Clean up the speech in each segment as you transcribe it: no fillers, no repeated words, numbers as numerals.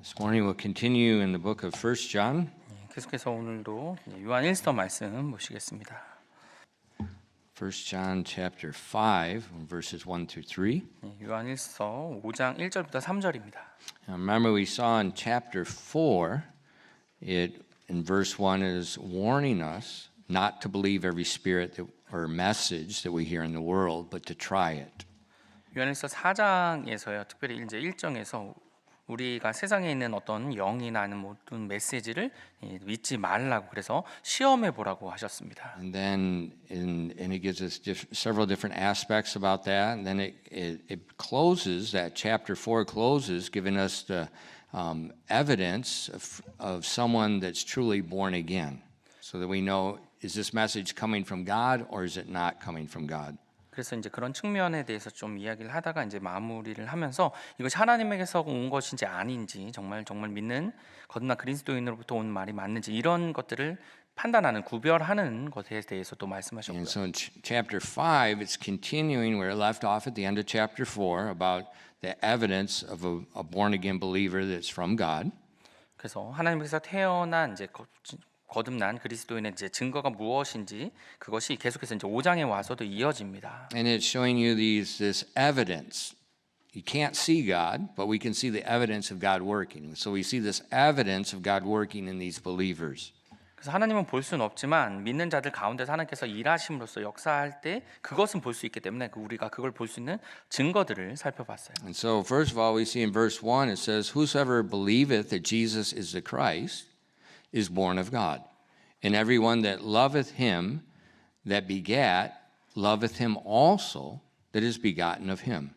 This morning we'll continue in the book of 1 John. 계속해서 오늘도 요한 1서 말씀 보시겠습니다. 1 John chapter 5 verses 1 through 3. 요한 1서 5장 1절부터 3절입니다. Now remember we saw in chapter 4 it in verse 1 is warning us not to believe every spirit or message that we hear in the world but to try it. 요한 1서 4장에서요. 특별히 이제 1장에서 우리가 세상에 있는 어떤 영이나 아니면 모든 메시지를 믿지 말라고 그래서 시험해 보라고 하셨습니다. And then it gives us several different aspects about that. And then it closes, that chapter 4 closes, giving us the evidence of someone that's truly born again. So that we know, is this message coming from God or is it not coming from God? 그래서 이제 그런 측면에 대해서 좀 이야기를 하다가 이제 마무리를 하면서 이것이 하나님에게서 온 것인지 아닌지 정말 믿는 거듭난 그리스도인으로부터 온 말이 맞는지 이런 것들을 판단하는 구별하는 것에 대해서도 말씀하셨고요. And so in chapter 5 it's continuing where it left off at the end of chapter 4 about the evidence of a born again believer that's from God. 그래서 하나님께서 태어난 이제 거듭난 그리스도인의 이제 증거가 무엇인지 그것이 계속해서 이제 5장에 와서도 이어집니다. And it's showing you this evidence. You can't see God, but we can see the evidence of God working. So we see this evidence of God working in these believers. 그래서 하나님은 볼 수는 없지만 믿는 자들 가운데서 하나님께서 일하심으로써 역사할 때 그것은 볼 수 있기 때문에 우리가 그걸 볼 수 있는 증거들을 살펴봤어요. And so first of all we see in verse 1 it says whosoever believeth that Jesus is the Christ is born of God. And everyone that loveth him that begat loveth him also that is begotten of him.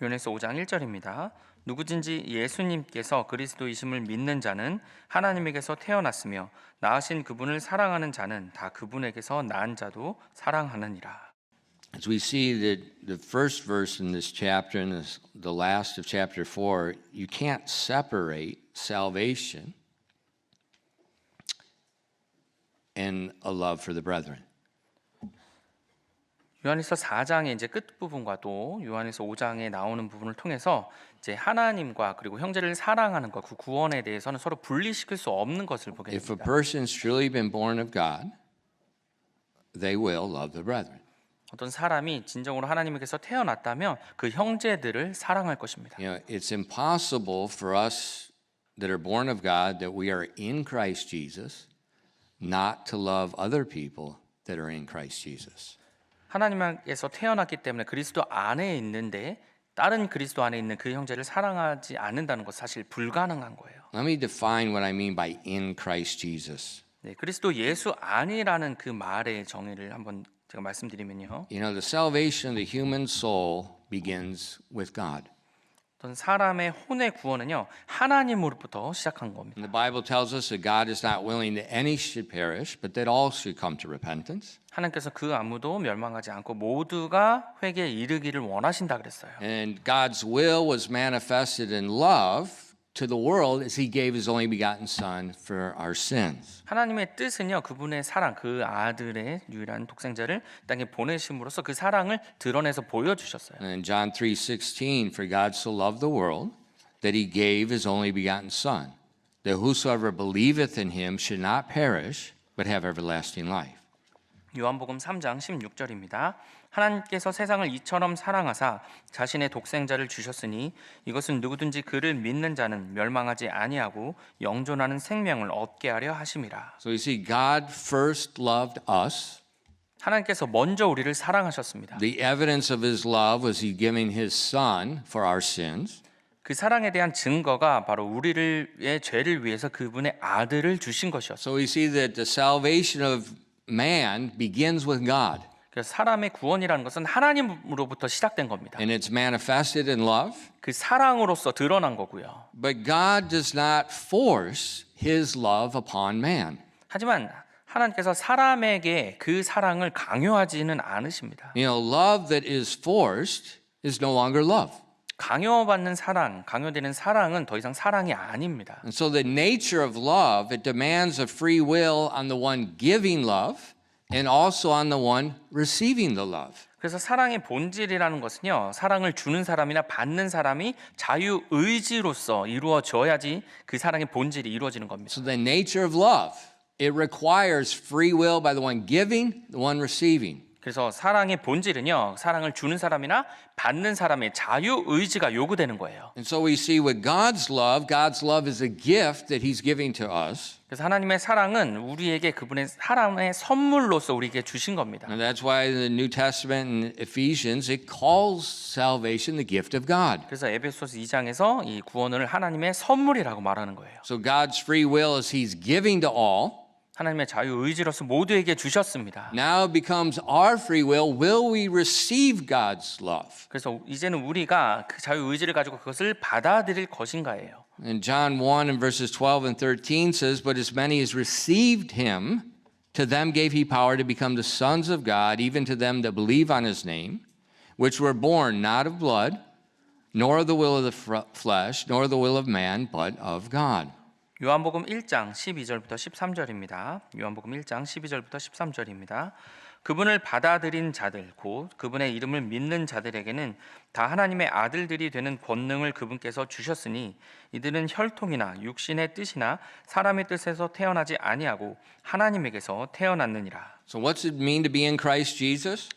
요한에서 5장 1절입니다. 누구든지 예수님께서 그리스도이심을 믿는 자는 하나님에게서 태어났으며 낳으신 그분을 사랑하는 자는 다 그분에게서 낳은 자도 사랑하느니라. As we see the first verse in this chapter and the last of chapter 4, you can't separate salvation and a love for the brethren. 요한일서 4장의 이제 끝 부분과 또 요한일서 5장에 나오는 부분을 통해서 이제 하나님과 그리고 형제를 사랑하는 것, 그 구원에 대해서는 서로 분리시킬 수 없는 것을 보게 If a 됩니다. person's truly been born of God, they will love the brethren. 어떤 사람이 진정으로 하나님에게서 태어났다면 그 형제들을 사랑할 것입니다. You know, it's impossible for us that are born of God, that we are in Christ Jesus, not to love other people that are in Christ Jesus. 하나님께서 태어났기 때문에 그리스도 안에 있는데 다른 그리스도 안에 있는 그 형제를 사랑하지 않는다는 것 사실 불가능한 거예요. Let me define what I mean by in Christ Jesus. 네, 그리스도 예수 안이라는 그 말의 정의를 한번 제가 말씀드리면요. You know, the salvation of the human soul begins with God. 어떤 사람의 혼의 구원은요 하나님으로부터 시작한 겁니다. And the Bible tells us that God is not willing that any should perish, but that all should come to repentance. 하나님께서 그 아무도 멸망하지 않고 모두가 회개에 이르기를 원하신다 그랬어요. And God's will was manifested in love to the world as He gave His only begotten Son for our sins. 하나님의 뜻은요 그분의 사랑, 그 아들의 유일한 독생자를 땅에 보내심으로써 그 사랑을 드러내서 보여주셨어요. And in John 3:16, for God so loved the world that He gave His only begotten Son, that whosoever believeth in Him should not perish, but have everlasting life. 요한복음 3장 16절입니다. 하나님께서 세상을 이처럼 사랑하사 자신의 독생자를 주셨으니 이것은 누구든지 그를 믿는 자는 멸망하지 아니하고 영존하는 생명을 얻게 하려 하심이라. So you see, God first loved us. 하나님께서 먼저 우리를 사랑하셨습니다. The evidence of His love was He giving His Son for our sins. 그 사랑에 대한 증거가 바로 우리의 죄를 위해서 그분의 아들을 주신 것이었어요. So we see that the salvation of man begins with God. 그래서 사람의 구원이라는 것은 하나님으로부터 시작된 겁니다. And it's manifested in love. 그 사랑으로서 드러난 거고요. But God does not force His love upon man. 하지만 하나님께서 사람에게 그 사랑을 강요하지는 않으십니다. You know, love that is forced is no longer love. 강요받는 사랑, 강요되는 사랑은 더 이상 사랑이 아닙니다. And so the nature of love, it demands a free will on the one giving love and also on the one receiving the love. 그래서 사랑의 본질이라는 것은요, 사랑을 주는 사람이나 받는 사람이 자유 의지로서 이루어져야지 그 사랑의 본질이 이루어지는 겁니다. So the nature of love, it requires free will by the one giving, the one receiving. 그래서 사랑의 본질은요, 사랑을 주는 사람이나 받는 사람의 자유 의지가 요구되는 거예요. And so we see with God's love is a gift that he's giving to us. 그래서 하나님의 사랑은 우리에게 그분의 사랑의 선물로서 우리에게 주신 겁니다. And that's why in the New Testament in Ephesians, it calls salvation the gift of God. 그래서 에베소서 2장에서 이 구원을 하나님의 선물이라고 말하는 거예요. So God's free will is he's giving to all. 하나님의 자유 의지로서 모두에게 주셨습니다. Now it becomes our free will we receive God's love? 그래서 이제는 우리가 그 자유 의지를 가지고 그것을 받아들일 것인가예요. And John 1 and verses 12 and 13 says, But as many as received him, to them gave he power to become the sons of God, even to them that believe on his name, which were born not of blood, nor of the will of the flesh, nor the will of man, but of God. 요한복음 1장 12절부터 13절입니다. 요한복음 1장 12절부터 13절입니다. 그분을 받아들인 자들 곧 그분의 이름을 믿는 자들에게는 다 하나님의 아들들이 되는 권능을 그분께서 주셨으니 이들은 혈통이나 육신의 뜻이나 사람의 뜻에서 태어나지 아니하고 하나님에게서 태어났느니라. So what's it mean to be in Christ Jesus?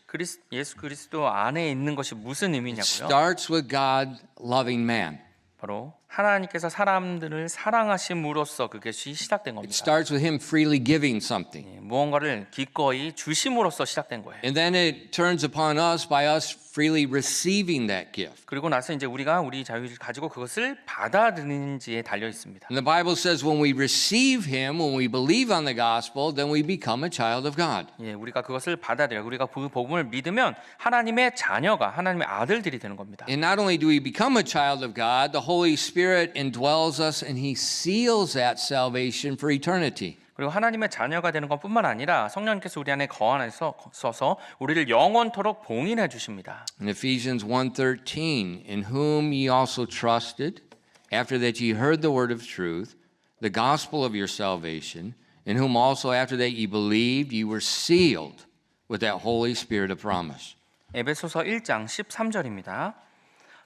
예수 그리스도 안에 있는 것이 무슨 It 의미냐고요? starts with God loving man. 바로 하나님께서 사람들을 사랑하심으로써 그것이 시작된 It 겁니다. starts with him freely giving something. 무언가를 기꺼이 주심으로써 시작된 거예요. And then it turns upon us by us freely receiving that gift. 그리고 나서 이제 우리가 우리 자유를 가지고 그것을 받아들이는지에 달려 있습니다. And the Bible says when we receive him, when we believe on the gospel, then we become a child of God. 예, 우리가 그것을 받아들여 우리가 그 복음을 믿으면 하나님의 자녀가 하나님의 아들들이 되는 겁니다. And not only do we become a child of God, the Holy Spirit indwells us and he seals that salvation for eternity. 그리고 하나님의 자녀가 되는 것뿐만 아니라 성령께서 우리 안에 거하셔서 우리를 영원토록 봉인해 주십니다. In Ephesians 1:13, in whom ye also trusted, after that ye heard the word of truth, the gospel of your salvation, in whom also after that ye believed, ye were sealed with that Holy Spirit of promise. 에베소서 1장 13절입니다.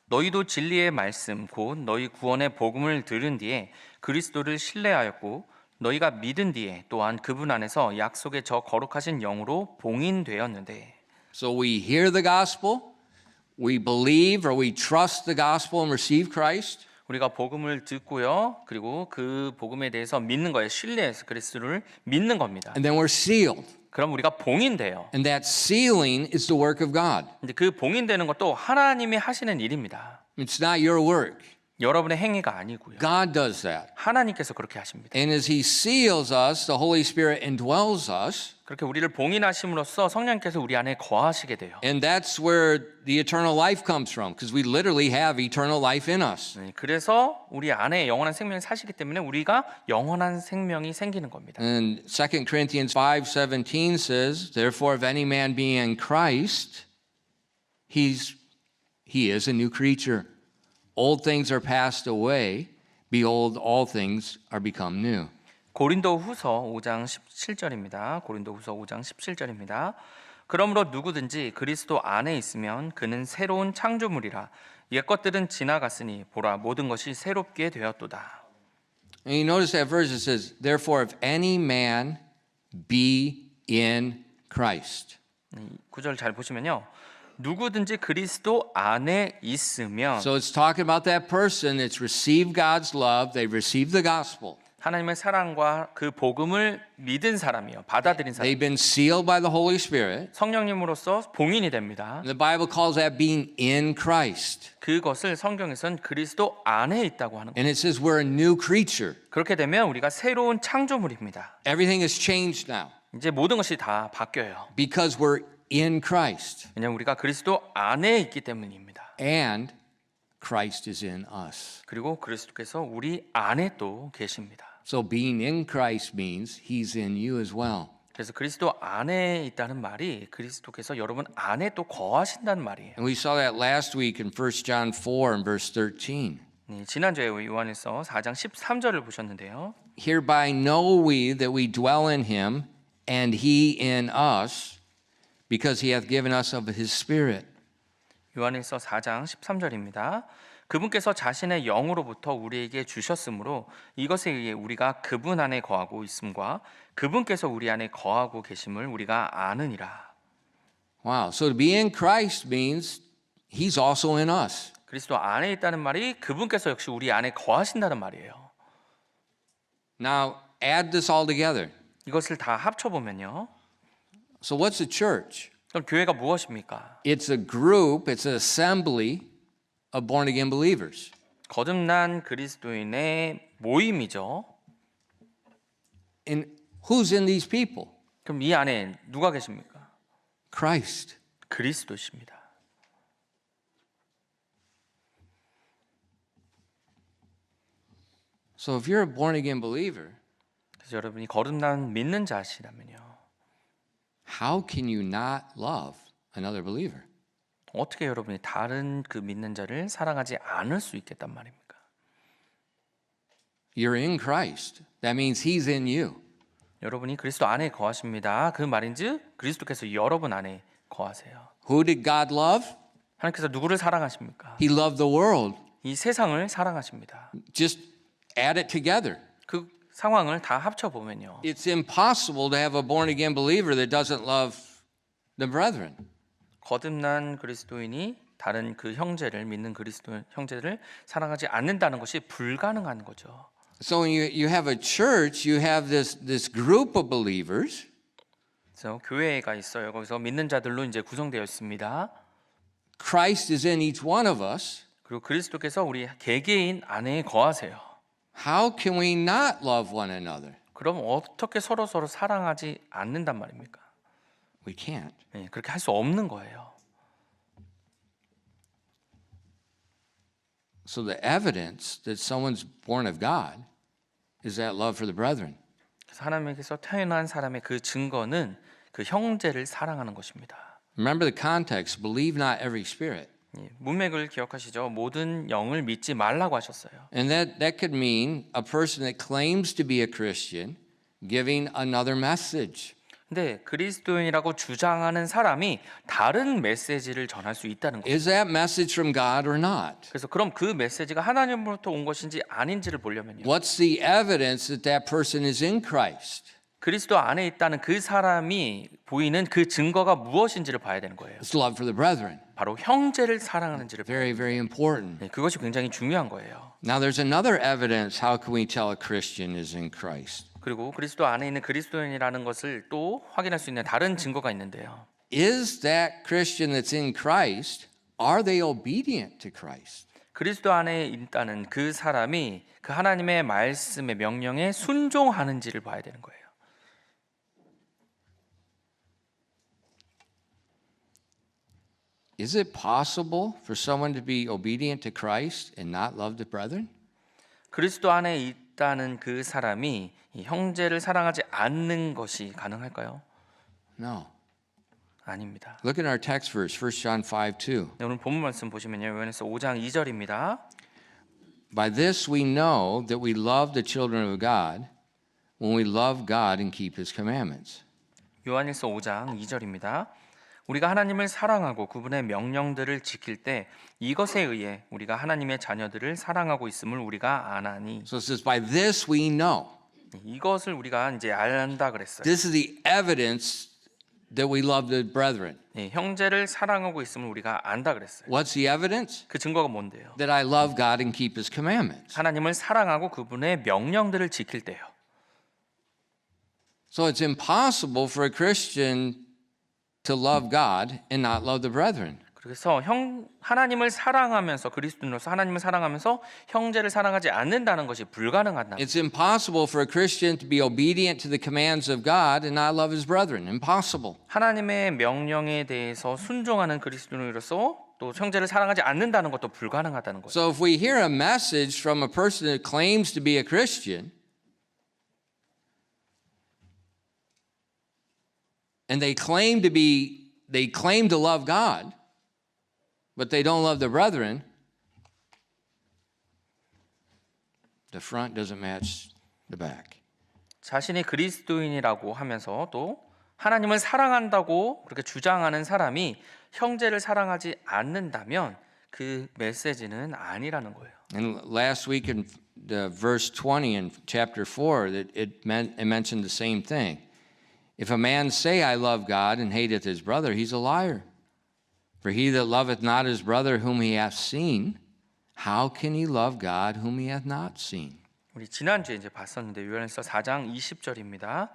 너희도 진리의 말씀 곧 너희 구원의 복음을 들은 뒤에 그리스도를 신뢰하였고 너희가 믿은 뒤에 또한 그분 안에서 약속의 저 거룩하신 영으로 봉인되었는데. So we hear the gospel, we believe or we trust the gospel and receive Christ. 우리가 복음을 듣고요. 그리고 그 복음에 대해서 믿는 거예요. 신뢰해서 그리스도를 믿는 겁니다. And then we're sealed. 그럼 우리가 봉인돼요. And that sealing is the work of God. 근데 그 봉인되는 것도 하나님이 하시는 일입니다. It's not your work. 여러분의 행위가 아니고요. God does that. 하나님께서 그렇게 하십니다. And as he seals us, the Holy Spirit indwells us. 그렇게 우리를 봉인하심으로써 성령께서 우리 안에 거하시게 돼요. And that's where the eternal life comes from, because we literally have eternal life in us. 그래서 우리 안에 영원한 생명이 사시기 때문에 우리가 영원한 생명이 생기는 겁니다. And 2 Corinthians 5:17 says, Therefore if any man be in Christ, he is a new creature. Old things are passed away. Behold, all things are become new. 고린도후서 5장 17절입니다. 고린도후서 5장 17절입니다. 그러므로 누구든지 그리스도 안에 있으면 그는 새로운 창조물이라 옛 것들은 지나갔으니 보라 모든 것이 새롭게 되었도다. And you notice that verse it says, Therefore if any man be in Christ. 9절 잘 보시면요. 누구든지 그리스도 안에 있으면 So it's talking about that person that's received God's love, they've received the gospel. 하나님의 사랑과 그 복음을 믿은 사람이요. 받아들인 사람. They've been sealed by the Holy Spirit. 성령님으로서 봉인이 됩니다. The Bible calls that being in Christ. 그것을 성경에서는 그리스도 안에 있다고 하는 거예요. And it says we're a new creature. 그렇게 되면 우리가 새로운 창조물입니다. Everything has changed now 이제 모든 것이 다 바뀌어요. because we're in Christ. 왜냐하면 우리가 그리스도 안에 있기 때문입니다. And Christ is in us. 그리고 그리스도께서 우리 안에 또 계십니다. So being in Christ means he's in you as well. 그래서 그리스도 안에 있다는 말이 그리스도께서 여러분 안에 또 거하신다는 말이에요. And we saw that last week in 1 John 4 and verse 13. 지난주에 요한에서 4장 13절을 보셨는데요. Hereby know we that we dwell in him and he in us because he hath given us of his Spirit. 요한일서 4장 13절입니다. 그분께서 자신의 영으로부터 우리에게 주셨으므로 이것에 의해 우리가 그분 안에 거하고 있음과 그분께서 우리 안에 거하고 계심을 우리가 아느니라. Wow, so to be in Christ means he's also in us. 그리스도 안에 있다는 말이 그분께서 역시 우리 안에 거하신다는 말이에요. Now, add this all together. 이것을 다 합쳐보면요. So what's the church? 그럼 교회가 무엇입니까? It's a group, it's an assembly of born again believers. 거듭난 그리스도인의 모임이죠. And who's in these people? 그럼 이 안에 누가 계십니까? Christ. 그리스도십니다. So if you're a born again believer, 그래서 여러분이 거듭난 믿는 자시라면요. how can you not love another believer? 어떻게 여러분이 다른 그 믿는 자를 사랑하지 않을 수 있겠단 말입니까? You're in Christ. That means he's in you. 여러분이 그리스도 안에 거하십니다. 그 말인즉 그리스도께서 여러분 안에 거하세요. Who did God love? 하나님께서 누구를 사랑하십니까? He loved the world. 이 세상을 사랑하십니다. Just add it together. 그 상황을 다 합쳐 보면요. It's impossible to have a born again believer that doesn't love the brethren. 거듭난 그리스도인이 다른 그 형제를 믿는 그리스도 형제를 사랑하지 않는다는 것이 불가능한 거죠. So when you have a church, you have this group of believers. 그래서 교회가 있어요. 거기서 믿는 자들로 이제 구성되어 있습니다. Christ is in each one of us. 그리고 그리스도께서 우리 개개인 안에 거하세요. How can we not love one another? 그럼 어떻게 서로 사랑하지 않는단 말입니까? We can't. 네, 그렇게 할 수 없는 거예요. So the evidence that someone's born of God is that love for the brethren. 그래서 하나님께서 태어난 사람의 그 증거는 그 형제를 사랑하는 것입니다. Remember the context. Believe not every spirit. 예, 문맥을 기억하시죠? 모든 영을 믿지 말라고 하셨어요. And that could mean a person that claims to be a Christian giving another message. 근데 그리스도인이라고 주장하는 사람이 다른 메시지를 전할 수 있다는 거예요. Is that message from God or not? 그래서 그럼 그 메시지가 하나님으로부터 온 것인지 아닌지를 보려면요. What's the evidence that that person is in Christ? 그리스도 안에 있다는 그 사람이 보이는 그 증거가 무엇인지를 봐야 되는 거예요. It's love for the brethren. 바로 형제를 사랑하는지를 봐야 Very, very important. 네, 그것이 굉장히 중요한 거예요. Now, there's another evidence. How can we tell a Christian is in Christ? 그리고 그리스도 안에 있는 그리스도인이라는 것을 또 확인할 수 있는 다른 증거가 있는데요. Is that Christian that's in Christ, are they obedient to Christ? 그리스도 안에 있다는 그 사람이 그 하나님의 말씀의 명령에 순종하는지를 봐야 되는 거예요. Is it possible for someone to be obedient to Christ and not love the brethren? 그리스도 안에 있다는 그 사람이 이 형제를 사랑하지 않는 것이 가능할까요? No. 아닙니다. Look at our text verse, 1 John 5:2. 네, 오늘 본문 말씀 보시면요. 요한일서 5장 2절입니다. By this we know that we love the children of God when we love God and keep his commandments. 요한일서 5장 2절입니다. 우리가 하나님을 사랑하고 그분의 명령들을 지킬 때 이것에 의해 우리가 하나님의 자녀들을 사랑하고 있음을 우리가 아나니. So it says, by this we know. 이것을 우리가 이제 안다 그랬어요. This is the evidence that we love the brethren. 네, 형제를 사랑하고 있음을 우리가 안다 그랬어요. What's the evidence? 그 증거가 뭔데요? That I love God and keep his commandments. 하나님을 사랑하고 그분의 명령들을 지킬 때요. So it's impossible for a Christian to love God and not love the brethren. 그래서 하나님을 사랑하면서 그리스도인으로서 하나님을 사랑하면서 형제를 사랑하지 않는다는 것이 불가능하다. It's impossible for a Christian to be obedient to the commands of God and not love his brethren. Impossible. 하나님의 명령에 대해서 순종하는 그리스도인으로서 또 형제를 사랑하지 않는다는 것도 불가능하다는 거예요. So if we hear a message from a person that claims to be a Christian and they claim to love God, but they don't love the brethren, the front doesn't match the back. 자신이 그리스도인이라고 하면서 또 하나님을 사랑한다고 그렇게 주장하는 사람이 형제를 사랑하지 않는다면 그 메시지는 아니라는 거예요. And last week in the verse 20 in chapter 4, that it mentioned the same thing. If a man say, I love God, and hateth his brother, he's a liar. For he that loveth not his brother whom he hath seen, how can he love God whom he hath not seen? 우리 지난주에 이제 봤었는데 요한일서 4장 20절입니다.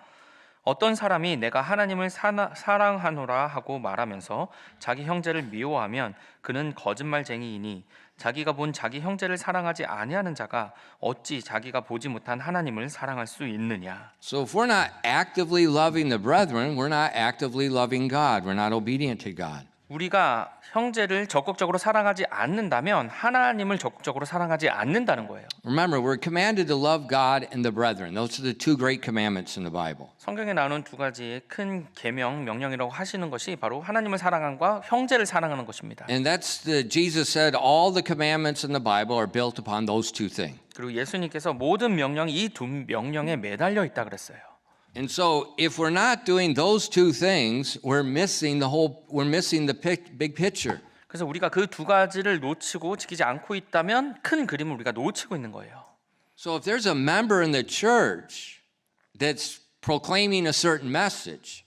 어떤 사람이 내가 하나님을 사랑하노라 하고 말하면서 자기 형제를 미워하면 그는 거짓말쟁이이니 자기가 본 자기 형제를 사랑하지 아니하는 자가 어찌 자기가 보지 못한 하나님을 사랑할 수 있느냐. So if we're not actively loving the brethren, we're not actively loving God. We're not obedient to God. 우리가 형제를 적극적으로 사랑하지 않는다면 하나님을 적극적으로 사랑하지 않는다는 거예요. Remember, we're commanded to love God and the brethren. Those are the two great commandments in the Bible. 성경에 나오는 두 가지의 큰 계명, 명령이라고 하시는 것이 바로 하나님을 사랑함과 형제를 사랑하는 것입니다. And Jesus said all the commandments in the Bible are built upon those two things. 그리고 예수님께서 모든 명령이 이 두 명령에 매달려 있다 그랬어요. And so if we're not doing those two things, we're missing the big picture. 그래서 우리가 그 두 가지를 놓치고 지키지 않고 있다면 큰 그림을 우리가 놓치고 있는 거예요. So if there's a member in the church that's proclaiming a certain message,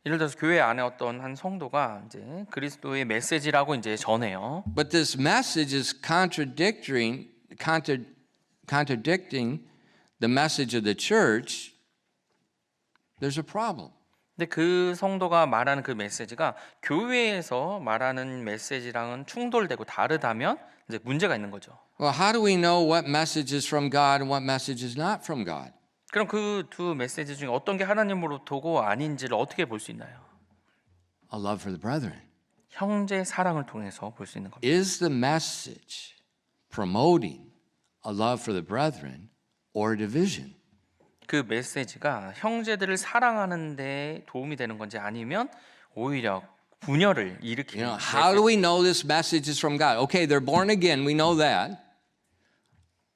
예를 들어서 교회 안에 어떤 한 성도가 이제 그리스도의 메시지라고 이제 전해요. but this message is contradicting the message of the church, there's a problem. 근데 그 성도가 말하는 그 메시지가 교회에서 말하는 메시지랑은 충돌되고 다르다면 이제 문제가 있는 거죠. Well, how do we know what message is from God and what message is not from God? 그럼 그 두 메시지 중에 어떤 게 하나님으로부터고 아닌지를 어떻게 볼 수 있나요? A love for the brethren. 형제 사랑을 통해서 볼 수 있는 겁니다. Is the message promoting a love for the brethren or division? 그 메시지가 형제들을 사랑하는 데 도움이 되는 건지 아니면 오히려 분열을 일으키는 You know, how do we know this message is from God? Okay, they're born again, we know that.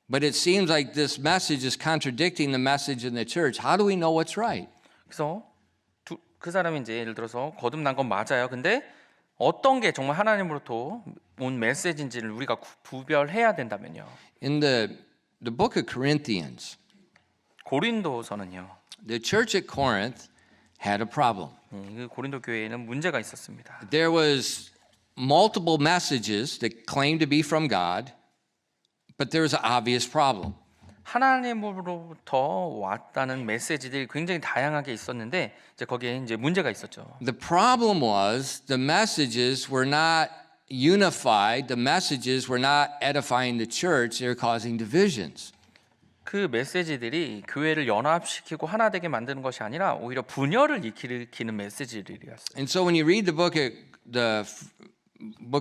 But it seems like this message is contradicting the message in the church. How do we know what's right? 그래서 그 사람이 이제 예를 들어서 거듭난 건 맞아요. 근데 어떤 게 정말 하나님으로부터 온 메시지인지를 우리가 구별해야 된다면요. In the book of Corinthians, 고린도서는요. the church at Corinth had a problem. 그 고린도 교회에는 문제가 있었습니다. There was multiple messages that claimed to be from God, but there was an obvious problem. 하나님으로부터 왔다는 메시지들이 굉장히 다양하게 있었는데 이제 거기에 이제 문제가 있었죠. The problem was the messages were not unified. The messages were not edifying the church. They were causing divisions. 그 메시지들이 교회를 연합시키고 하나 되게 만드는 것이 아니라 오히려 분열을 일으키는 메시지들이었어요. And so when you read the book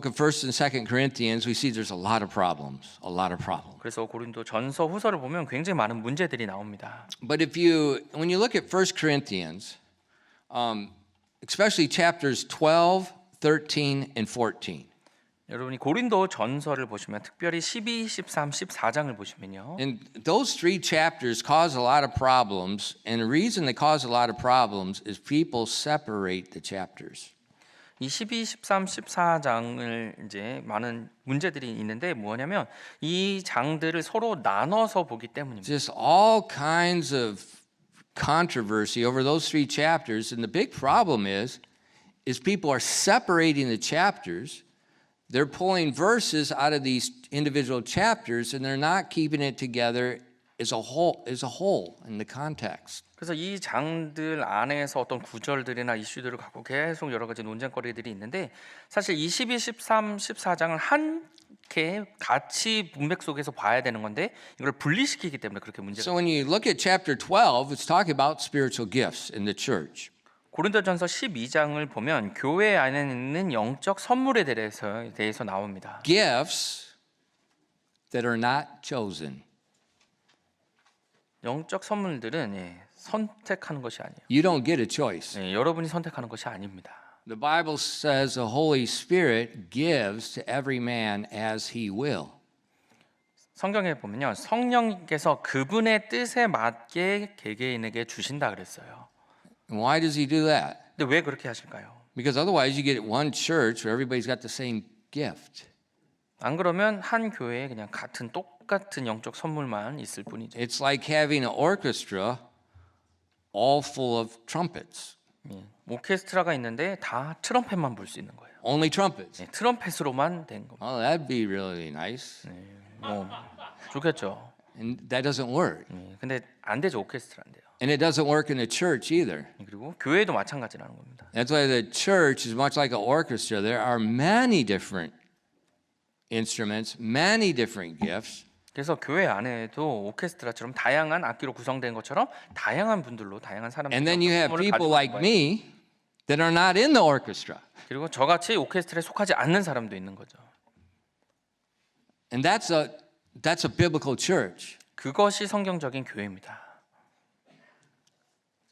of 1st and 2nd Corinthians, we see there's a lot of problems, a lot of problems. 그래서 고린도 전서 후서를 보면 굉장히 많은 문제들이 나옵니다. But when you look at 1st Corinthians, especially chapters 12, 13, and 14. 여러분이 고린도 전서를 보시면 특별히 12, 13, 14장을 보시면요. And those three chapters cause a lot of problems, and the reason they cause a lot of problems is people separate the chapters. 이 12, 13, 14장을 이제 많은 문제들이 있는데 뭐냐면 이 장들을 서로 나눠서 보기 때문입니다. Just all kinds of controversy over those three chapters, and the big problem is people are separating the chapters. They're pulling verses out of these individual chapters, and they're not keeping it together as a whole in the context. 그래서 이 장들 안에서 어떤 구절들이나 이슈들을 갖고 계속 여러 가지 논쟁거리들이 있는데 사실 이 12, 13, 14장을 함께 같이 문맥 속에서 봐야 되는 건데 이걸 분리시키기 때문에 그렇게 문제가 So when you look at chapter 12, it's talking about spiritual gifts in the church. 고린도전서 12장을 보면 교회 안에 있는 영적 선물에 대해서 나옵니다. Gifts that are not chosen. 영적 선물들은 선택하는 것이 아니에요. You don't get a choice. 여러분이 선택하는 것이 아닙니다. The Bible says the Holy Spirit gives to every man as he will. 성경에 보면요. 성령께서 그분의 뜻에 맞게 개개인에게 주신다 그랬어요. And why does he do that? 근데 왜 그렇게 하실까요? Because otherwise you get one church where everybody's got the same gift. 안 그러면 한 교회에 그냥 같은 똑같은 영적 선물만 있을 뿐이죠. It's like having an orchestra all full of trumpets. 예. 오케스트라가 있는데 다 트럼펫만 불 수 있는 거예요. Only trumpets. 예, 트럼펫으로만 된 겁니다. Oh, that'd be really nice. 좋겠죠. And that doesn't work. 예, 근데 안 되죠. 오케스트라인데요. And it doesn't work in the church either. 그리고 교회도 마찬가지라는 겁니다. That's why the church is much like an orchestra. There are many different instruments, many different gifts. 그래서 교회 안에도 오케스트라처럼 다양한 악기로 구성된 것처럼 다양한 분들로 다양한 사람들이 And then you have 선물을 people 가지고 like 있는 거예요. me that are not in the orchestra. 그리고 저같이 오케스트라에 속하지 않는 사람도 있는 거죠. And that's a biblical church. 그것이 성경적인 교회입니다.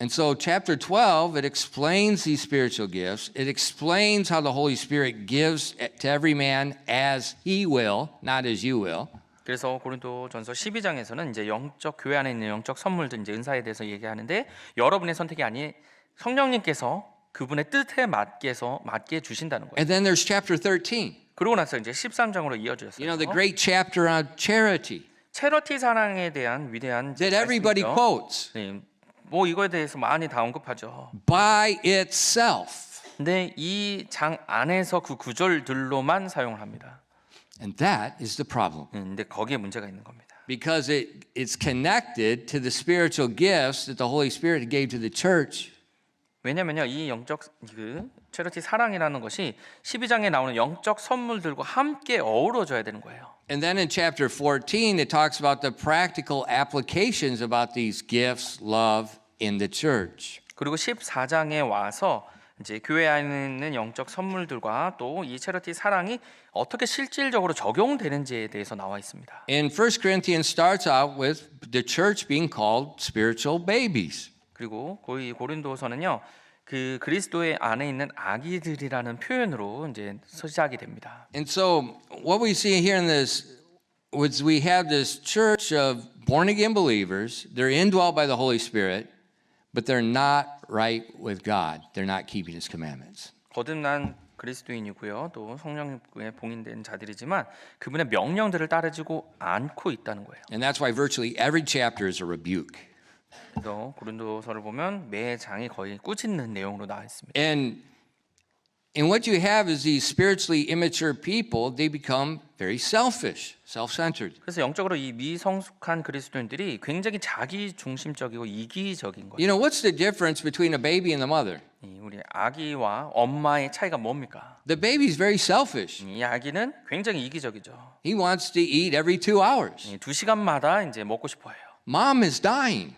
And so chapter 12, it explains these spiritual gifts. It explains how the Holy Spirit gives to every man as he will, not as you will. 그래서 고린도전서 12장에서는 이제 영적 교회 안에 있는 영적 선물들 이제 은사에 대해서 얘기하는데 여러분의 선택이 아니 성령님께서 그분의 뜻에 맞게 주신다는 거예요. And then there's chapter 13. 그러고 나서 이제 13장으로 You 이어졌어요. know, the great chapter on charity 체러티 사랑에 대한 위대한 that everybody 말씀이죠. quotes. 네, 뭐 이거에 대해서 많이 다 언급하죠. By itself. 근데 이 장 안에서 그 구절들로만 사용을 합니다. And that is the problem. 근데 거기에 문제가 있는 겁니다. Because it's connected to the spiritual gifts that the Holy Spirit gave to the church. 왜냐면요, 이 영적 그 체러티 사랑이라는 것이 12장에 나오는 영적 선물들과 함께 어우러져야 되는 거예요. And then in chapter 14, it talks about the practical applications about these gifts, love in the church. 그리고 14장에 와서 이제 교회 안에 있는 영적 선물들과 또 이 체러티 사랑이 어떻게 실질적으로 적용되는지에 대해서 나와 있습니다. And 1 Corinthians starts out with the church being called spiritual babies. 그리고 거의 고린도서는요, 그 그리스도의 안에 있는 아기들이라는 표현으로 이제 시작이 됩니다. And so what we see here in this was we have this church of born again believers. They're indwelt by the Holy Spirit, but they're not right with God. They're not keeping his commandments. 거듭난 그리스도인이고요, 또 성령의 봉인된 자들이지만 그분의 명령들을 따르지고 않고 있다는 거예요. And that's why virtually every chapter is a rebuke. 그래서 고린도서를 보면 매 장이 거의 꾸짖는 내용으로 나와 있습니다. And what you have is these spiritually immature people, they become very selfish, self-centered. 그래서 영적으로 이 미성숙한 그리스도인들이 굉장히 자기 중심적이고 이기적인 거예요. You know, what's the difference between a baby and the mother? 우리 아기와 엄마의 차이가 뭡니까? The baby's very selfish. 이 아기는 굉장히 이기적이죠. He wants to eat every 2 hours. 2시간마다 이제 먹고 싶어요. Mom is dying.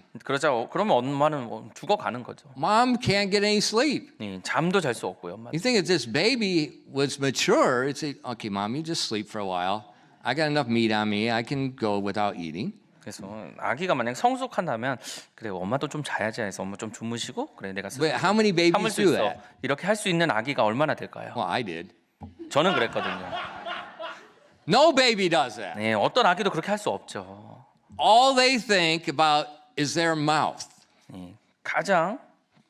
그러면 엄마는 죽어가는 거죠. Mom can't get any sleep. 잠도 잘 수 없고요. 엄마. You think if this baby was mature, it'd say, okay, Mom, you just sleep for a while. I got enough meat on me. I can go without eating. 그래서 아기가 만약 성숙한다면 그래 엄마도 좀 자야지 해서 엄마 좀 주무시고 그래 내가 But how many 참을 babies 수 do 있어. that? 이렇게 할 수 있는 아기가 얼마나 될까요? Well, I did. 저는 그랬거든요. No baby does that. 네, 어떤 아기도 그렇게 할 수 없죠. All they think about is their mouth. 가장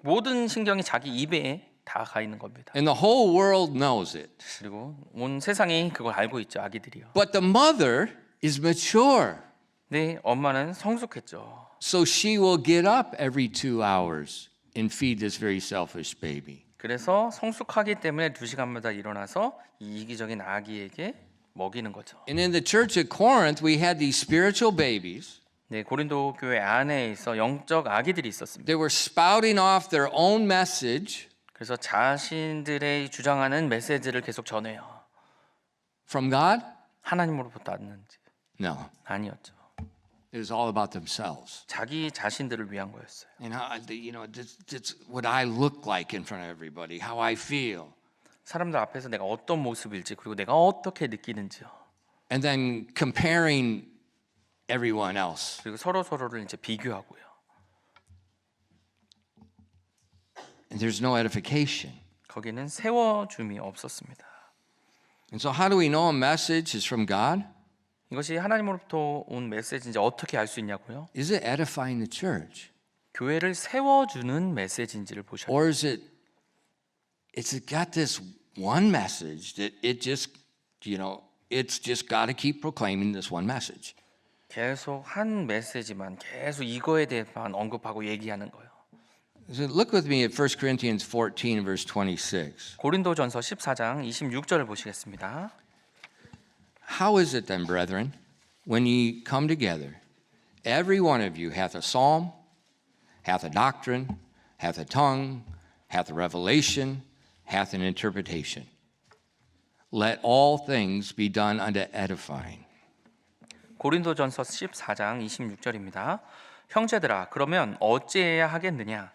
모든 신경이 자기 입에 다 가 있는 겁니다. And the whole world knows it. 그리고 온 세상이 그걸 알고 있죠, 아기들이요. But the mother is mature. 네, 엄마는 성숙했죠. So she will get up every 2 hours and feed this very selfish baby. 그래서 성숙하기 때문에 2시간마다 일어나서 이 이기적인 아기에게 먹이는 거죠. And in the church at Corinth, we had these spiritual babies. 네, 고린도 교회 안에 있어 영적 아기들이 있었습니다. They were spouting off their own message 그래서 자신들의 주장하는 메시지를 계속 전해요. from God? 하나님으로부터 왔는지 No. 아니었죠. It was all about themselves. 자기 자신들을 위한 거였어요. And how, this what I look like in front of everybody, how I feel. 사람들 앞에서 내가 어떤 모습일지 그리고 내가 어떻게 느끼는지요. And then comparing everyone else. 그리고 서로를 이제 비교하고요. And there's no edification. 거기는 세워줌이 없었습니다. And so how do we know a message is from God? 이것이 하나님으로부터 온 메시지인지 어떻게 알 수 있냐고요? Is it edifying the church? 교회를 세워주는 메시지인지를 보셔야 돼요. Or is it's got this one message that it just, it's just got to keep proclaiming this one message. 계속 한 메시지만 계속 이거에 대해서만 언급하고 얘기하는 거예요. So look with me at 1 Corinthians 14 verse 26. 고린도전서 14장 26절을 보시겠습니다. How is it then, brethren, when ye come together, every one of you hath a psalm, hath a doctrine, hath a tongue, hath a revelation, hath an interpretation. Let all things be done unto edifying. 고린도전서 14장 26절입니다. 형제들아, 그러면 어찌해야 하겠느냐?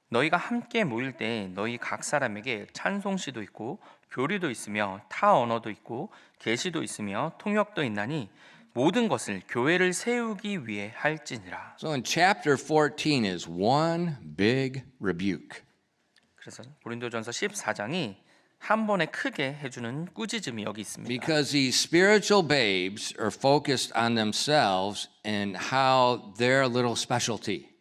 너희가 함께 모일 때 너희 각 사람에게 찬송시도 있고 교리도 있으며 타 언어도 있고 계시도 있으며 통역도 있나니 모든 것을 교회를 세우기 위해 할지니라. So in chapter 14 is one big rebuke. 그래서 고린도전서 14장이 한 번에 크게 해주는 꾸짖음이 여기 있습니다. Because these spiritual babes are focused on themselves and how their little specialty.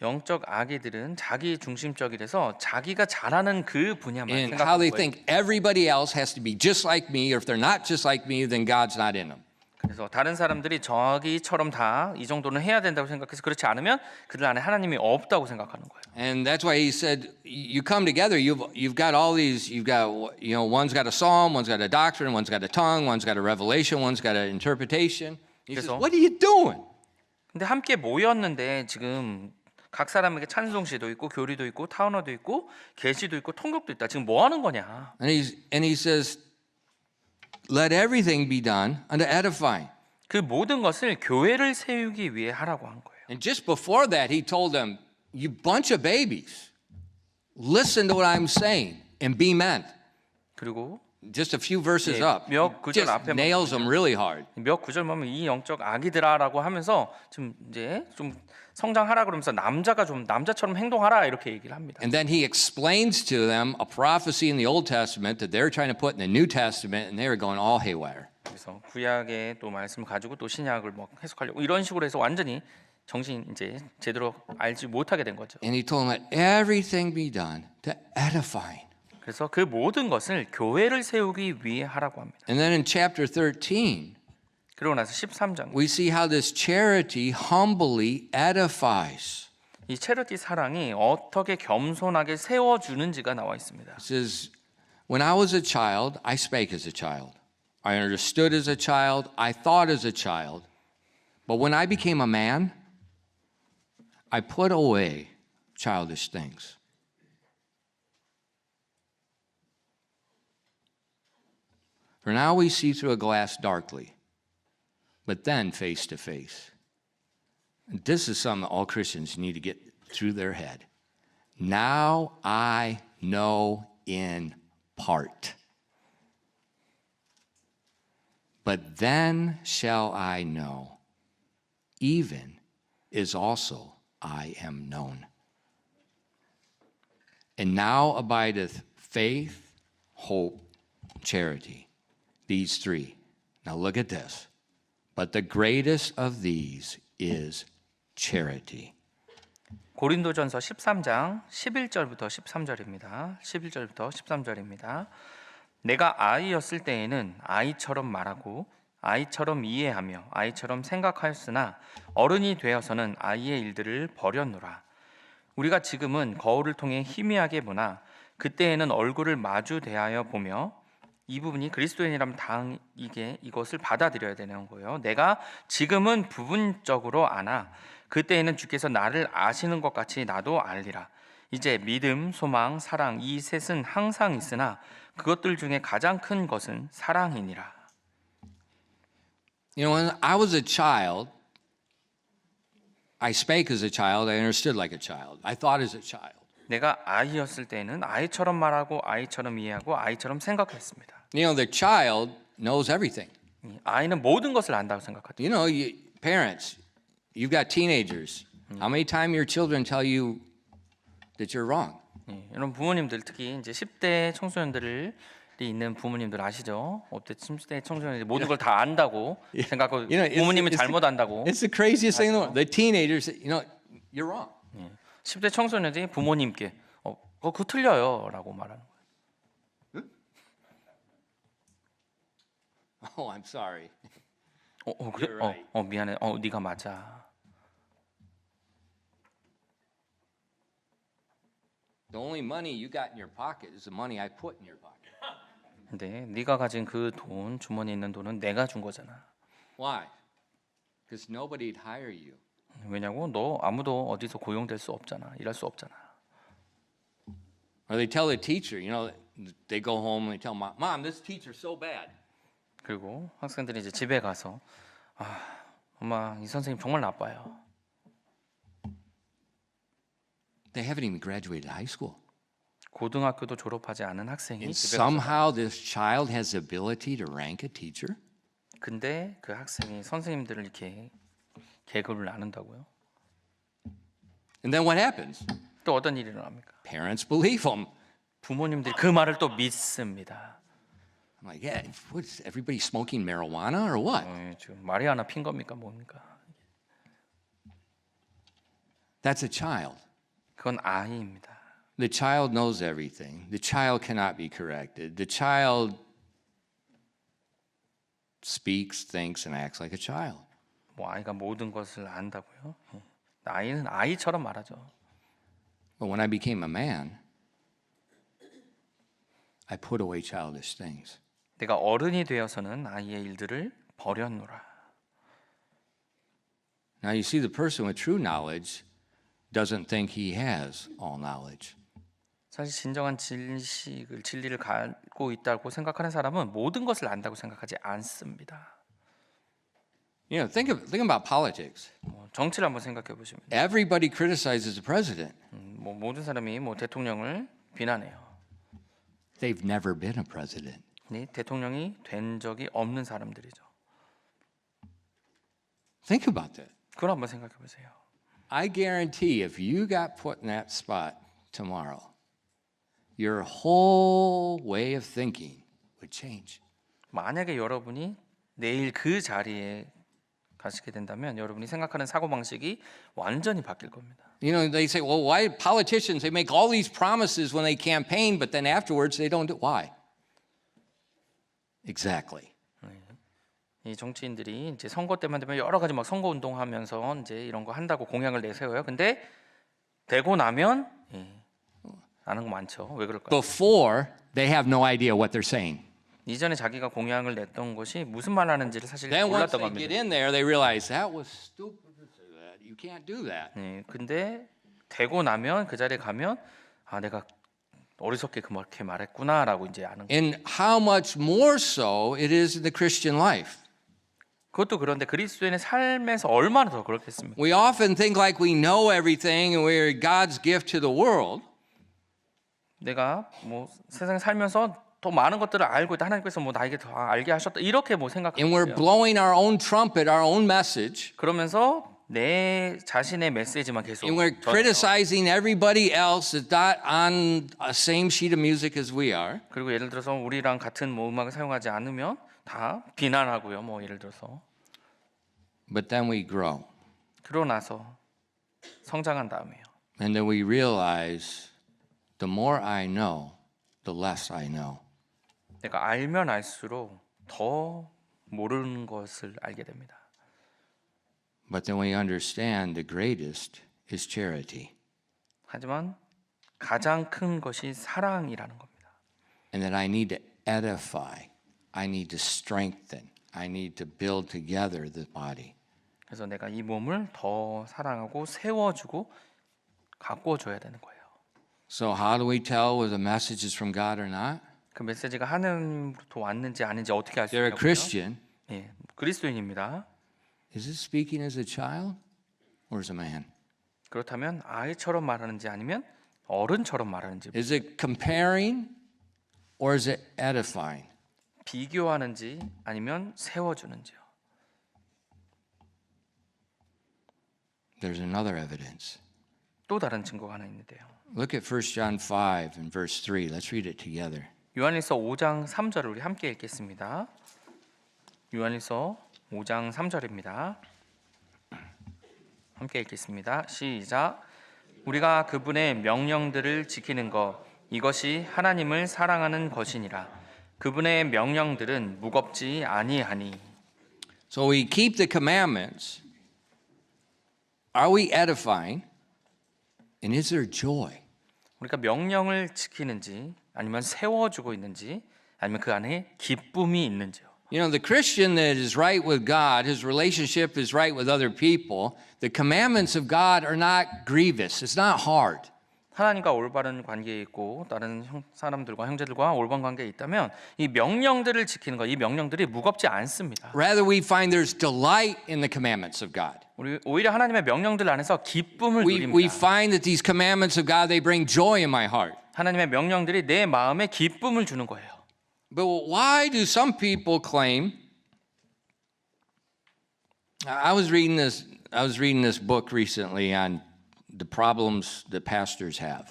영적 아기들은 자기 중심적이라서 자기가 잘하는 그 분야만 And how 생각하는 they 거예요. think everybody else has to be just like me, or if they're not just like me, then God's not in them. 그래서 다른 사람들이 저기처럼 다 이 정도는 해야 된다고 생각해서 그렇지 않으면 그들 안에 하나님이 없다고 생각하는 거예요. And that's why he said, you come together, you've got all these, one's got a psalm, one's got a doctrine, one's got a tongue, one's got a revelation, one's got an interpretation. He says, 그래서- what are you doing? 근데 함께 모였는데 지금 각 사람에게 찬송시도 있고 교리도 있고 타언어도 있고 계시도 있고 통역도 있다. 지금 뭐 하는 거냐? And he says, let everything be done unto edifying. 그 모든 것을 교회를 세우기 위해 하라고 한 거예요. And just before that, he told them, you bunch of babies, listen to what I'm saying and be men. 그리고 Just a few verses 예, up. 몇 구절 Just 앞에만 nails them really hard. 몇 구절 보면 이 영적 아기들아라고 하면서 좀 이제 좀 성장하라 그러면서 남자가 좀 남자처럼 행동하라 이렇게 얘기를 합니다. And then he explains to them a prophecy in the Old Testament that they're trying to put in the New Testament, and they were going all haywire. 그래서 구약의 또 말씀을 가지고 또 신약을 뭐 해석하려고 이런 식으로 해서 완전히 정신 이제 제대로 알지 못하게 된 거죠. And he told them, let everything be done to edifying. 그래서 그 모든 것을 교회를 세우기 위해 하라고 합니다. And then in chapter 13, 그러고 나서 13장 we see how this charity humbly edifies. 이 체리티 사랑이 어떻게 겸손하게 세워주는지가 나와 있습니다. It says, when I was a child, I spake as a child. I understood as a child. I thought as a child. But when I became a man, I put away childish things. For now we see through a glass darkly, but then face to face. And this is something all Christians need to get through their head. Now I know in part. But then shall I know, even as also I am known. And now abideth faith, hope, charity. These three. Now look at this. But the greatest of these is charity. 고린도전서 13장 11절부터 13절입니다. 11절부터 13절입니다. 내가 아이였을 때에는 아이처럼 말하고 아이처럼 이해하며 아이처럼 생각하였으나 어른이 되어서는 아이의 일들을 버렸노라. 우리가 지금은 거울을 통해 희미하게 보나 그때에는 얼굴을 마주 대하여 보며 이 부분이 그리스도인이라면 당이게 이것을 받아들여야 되는 거예요. 내가 지금은 부분적으로 아나 그때에는 주께서 나를 아시는 것 같이 나도 알리라. 이제 믿음, 소망, 사랑 이 셋은 항상 있으나 그것들 중에 가장 큰 것은 사랑이니라. You know, when I was a child, I spake as a child, I understood like a child, I thought as a child. 내가 아이였을 때는 아이처럼 말하고 아이처럼 이해하고 아이처럼 생각했습니다. You know, the child knows everything. 아이는 모든 것을 안다고 생각하죠. You know, parents, you've got teenagers. How many times your children tell you that you're wrong? 여러분 부모님들 특히 이제 10대 청소년들이 있는 부모님들 아시죠? 50대 10대 청소년들이 모든 걸 다 안다고 생각하고 You know, 부모님은 잘못 안다고. It's the craziest thing in the world. The teenagers, say, you're wrong. 10대 청소년들이 부모님께 그거 틀려요라고 말하는 거예요. Oh, I'm sorry. 그래? You're right. 미안해. 네가 맞아. The only money you got in your pocket is the money I put in your pocket. 근데 네가 가진 그 돈, 주머니에 있는 돈은 내가 준 거잖아. Why? Because nobody'd hire you. 왜냐고? 너 아무도 어디서 고용될 수 없잖아. 일할 수 없잖아. Or they tell the teacher, you know, they go home and they tell mom, this teacher's so bad. 그리고 학생들이 이제 집에 가서 엄마, 이 선생님 정말 나빠요. They haven't even graduated high school. 고등학교도 졸업하지 않은 학생이 And 집에 가서 somehow this child has the ability to rank a teacher. 근데 그 학생이 선생님들을 이렇게 계급을 나눈다고요? And then what happens? 또 어떤 일이 일어납니까? Parents believe them. 부모님들이 그 말을 또 믿습니다. I'm like, yeah, what is everybody smoking marijuana or what? 지금 말이 하나 핀 겁니까 뭡니까? That's a child. 그건 아이입니다. The child knows everything. The child cannot be corrected. The child speaks, thinks, and acts like a child. 뭐 아이가 모든 것을 안다고요? 아이는 아이처럼 말하죠. But when I became a man, I put away childish things. 내가 어른이 되어서는 아이의 일들을 버렸노라. Now you see, the person with true knowledge doesn't think he has all knowledge. 사실 진정한 지식을 진리를 갖고 있다고 생각하는 사람은 모든 것을 안다고 생각하지 않습니다. You know, think about politics. 정치를 한번 생각해 보시면 Everybody criticizes the president. 모든 사람이 대통령을 비난해요. They've never been a president. 대통령이 된 적이 없는 사람들이죠. Think about that. 그걸 한번 생각해 보세요. I guarantee if you got put in that spot tomorrow, your whole way of thinking would change. 만약에 여러분이 내일 그 자리에 가시게 된다면 여러분이 생각하는 사고방식이 완전히 바뀔 겁니다. You know, they say, well, why politicians, they make all these promises when they campaign, but then afterwards they don't do it. Why? Exactly. 이 정치인들이 이제 선거 때만 되면 여러 가지 막 선거 운동하면서 이제 이런 거 한다고 공약을 내세워요. 근데 되고 나면 아는 거 많죠. 왜 그럴까요? Before, they have no idea what they're saying. 이전에 자기가 공약을 냈던 것이 무슨 말 하는지를 사실 Then once 몰랐던 they get 겁니다. in there, they realize that was stupid to say that. You can't do that. 근데 되고 나면 그 자리에 가면 내가 어리석게 그렇게 말했구나라고 이제 아는 거예요. And how much more so it is in the Christian life. 그것도 그런데 그리스도인의 삶에서 얼마나 더 그렇겠습니까? We often think like we know everything and we're God's gift to the world. 내가 세상에 살면서 더 많은 것들을 알고 있다. 하나님께서 나에게 더 알게 하셨다. 이렇게 생각하고 And we're 있어요. blowing our own trumpet, our own message. 그러면서 내 자신의 메시지만 계속 And we're 전해요. criticizing everybody else that's not on the same sheet of music as we are. 그리고 예를 들어서 우리랑 같은 음악을 사용하지 않으면 다 비난하고요. 예를 들어서 But then we grow. 그러고 나서 성장한 다음에요. And then we realize the more I know, the less I know. 내가 알면 알수록 더 모르는 것을 알게 됩니다. But then we understand the greatest is charity. 하지만 가장 큰 것이 사랑이라는 겁니다. And that I need to edify. I need to strengthen. I need to build together the body. 그래서 내가 이 몸을 더 사랑하고 세워주고 가꿔줘야 되는 거예요. So how do we tell whether the message is from God or not? 그 메시지가 하나님으로부터 왔는지 아닌지 어떻게 알 수 They're a 있냐고요? Christian. 그리스도인입니다. Is it speaking as a child or as a man? 그렇다면 아이처럼 말하는지 아니면 어른처럼 말하는지 Is it comparing or is it edifying? 비교하는지 아니면 세워주는지요. There's another evidence. 또 다른 증거가 하나 있는데요. Look at 1 John 5 and verse 3. Let's read it together. 요한일서 5장 3절을 우리 함께 읽겠습니다. 요한일서 5장 3절입니다. 함께 읽겠습니다. 시작. 우리가 그분의 명령들을 지키는 것 이것이 하나님을 사랑하는 것이니라. 그분의 명령들은 무겁지 아니하니. So we keep the commandments. Are we edifying? And is there joy? 우리가 명령을 지키는지 아니면 세워주고 있는지 아니면 그 안에 기쁨이 있는지요. You know, the Christian that is right with God, his relationship is right with other people, the commandments of God are not grievous. It's not hard. 하나님과 올바른 관계에 있고 다른 사람들과 형제들과 올바른 관계에 있다면 이 명령들을 지키는 것, 이 명령들이 무겁지 않습니다. Rather, we find there's delight in the commandments of God. 우리 오히려 하나님의 명령들 안에서 기쁨을 We 누립니다. find that these commandments of God, they bring joy in my heart. 하나님의 명령들이 내 마음에 기쁨을 주는 거예요. But why do some people claim? I was reading this book recently on the problems that pastors have.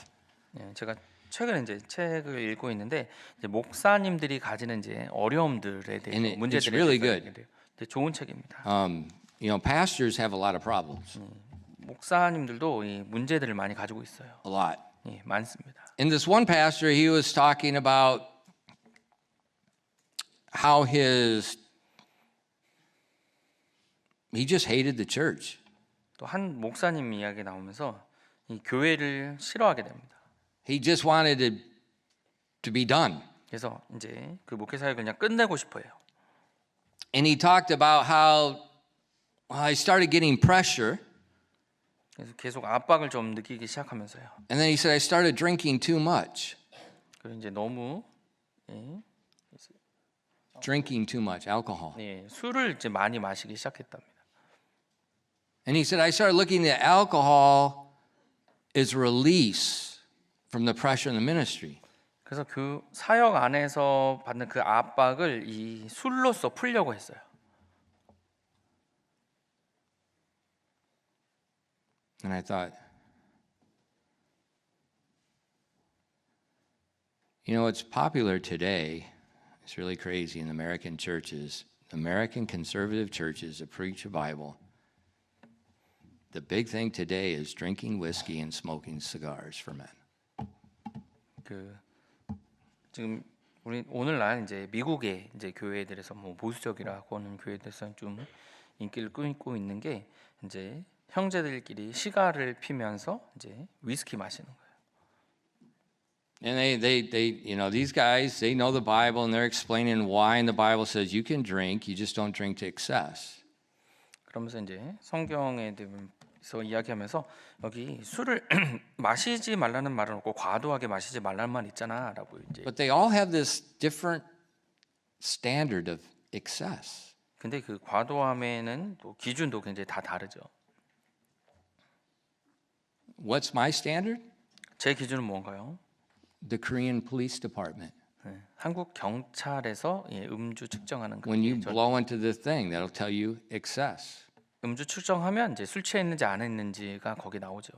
예, 제가 최근에 이제 책을 읽고 있는데 이제 목사님들이 가지는 이제 어려움들에 대해서 And it's 문제들에 really 대해서 good. 얘기를 해요. 근데 좋은 책입니다. You know, pastors have a lot of problems, 목사님들도 이 문제들을 많이 가지고 있어요. a lot. 예, 많습니다. And this one pastor, he was talking about how he just hated the church. 또 한 목사님 이야기 나오면서 이 교회를 싫어하게 됩니다. He just wanted to be done. 그래서 이제 그 목회 사역을 그냥 끝내고 싶어요. And he talked about how I started getting pressure. 그래서 계속 압박을 좀 느끼기 시작하면서요. And then he said, I started drinking too much. 그리고 이제 너무 예, Drinking too much alcohol. 예, 술을 이제 많이 마시기 시작했답니다. And he said, I started looking at alcohol as release from the pressure in the ministry. 그래서 그 사역 안에서 받는 그 압박을 이 술로써 풀려고 했어요. And I thought, you know, it's popular today. It's really crazy in American churches, American conservative churches that preach a Bible. The big thing today is drinking whiskey and smoking cigars for men. 그 지금 우리 오늘날 이제 미국의 이제 교회들에서 뭐 보수적이라고 하는 교회들에서는 좀 인기를 끌고 있는 게 이제 형제들끼리 시가를 피면서 이제 위스키 마시는 거예요. And they, you know, these guys, they know the Bible and they're explaining why in the Bible says you can drink, you just don't drink to excess. 그러면서 이제 성경에 대해서 이야기하면서 여기 술을 마시지 말라는 말은 없고 과도하게 마시지 말라는 말 있잖아라고 이제. But they all have this different standard of excess. 근데 그 과도함에는 또 기준도 굉장히 다 다르죠. What's my standard? 제 기준은 뭔가요? The Korean Police Department. 네, 한국 경찰에서 예, 음주 측정하는 When you 게 blow into the thing, that'll tell you excess. 음주 측정하면 이제 술 취했는지 안 했는지가 거기 나오죠.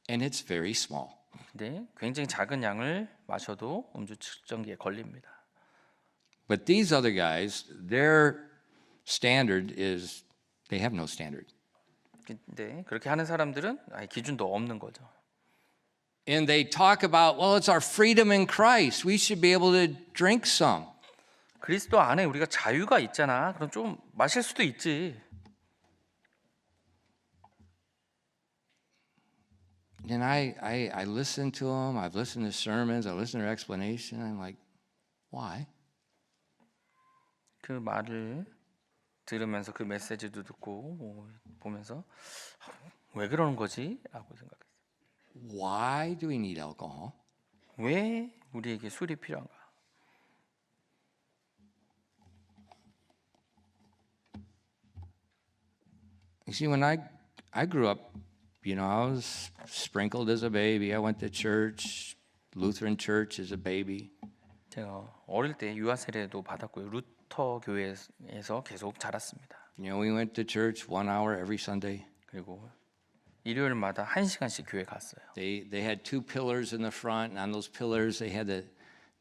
And it's very small. 근데 굉장히 작은 양을 마셔도 음주 측정기에 걸립니다. But these other guys, their standard is they have no standard. 근데 그렇게 하는 사람들은 아예 기준도 없는 거죠. And they talk about, well, it's our freedom in Christ. We should be able to drink some. 그리스도 안에 우리가 자유가 있잖아. 그럼 좀 마실 수도 있지. And I listen to them. I've listened to sermons. I listen to their explanation. I'm like, why? 그 말을 들으면서 그 메시지도 듣고 뭐 보면서 왜 그러는 거지? 라고 생각했어요. Why do we need alcohol? 왜 우리에게 술이 필요한가? You see, when I grew up, you know, I was sprinkled as a baby. I went to church, Lutheran church as a baby. 제가 어릴 때 유아 세례도 받았고요. 루터 교회에서 계속 자랐습니다. You know, we went to church 1 hour every Sunday. 그리고 일요일마다 1시간씩 교회 갔어요. They had 2 pillars in the front, and on those pillars they had the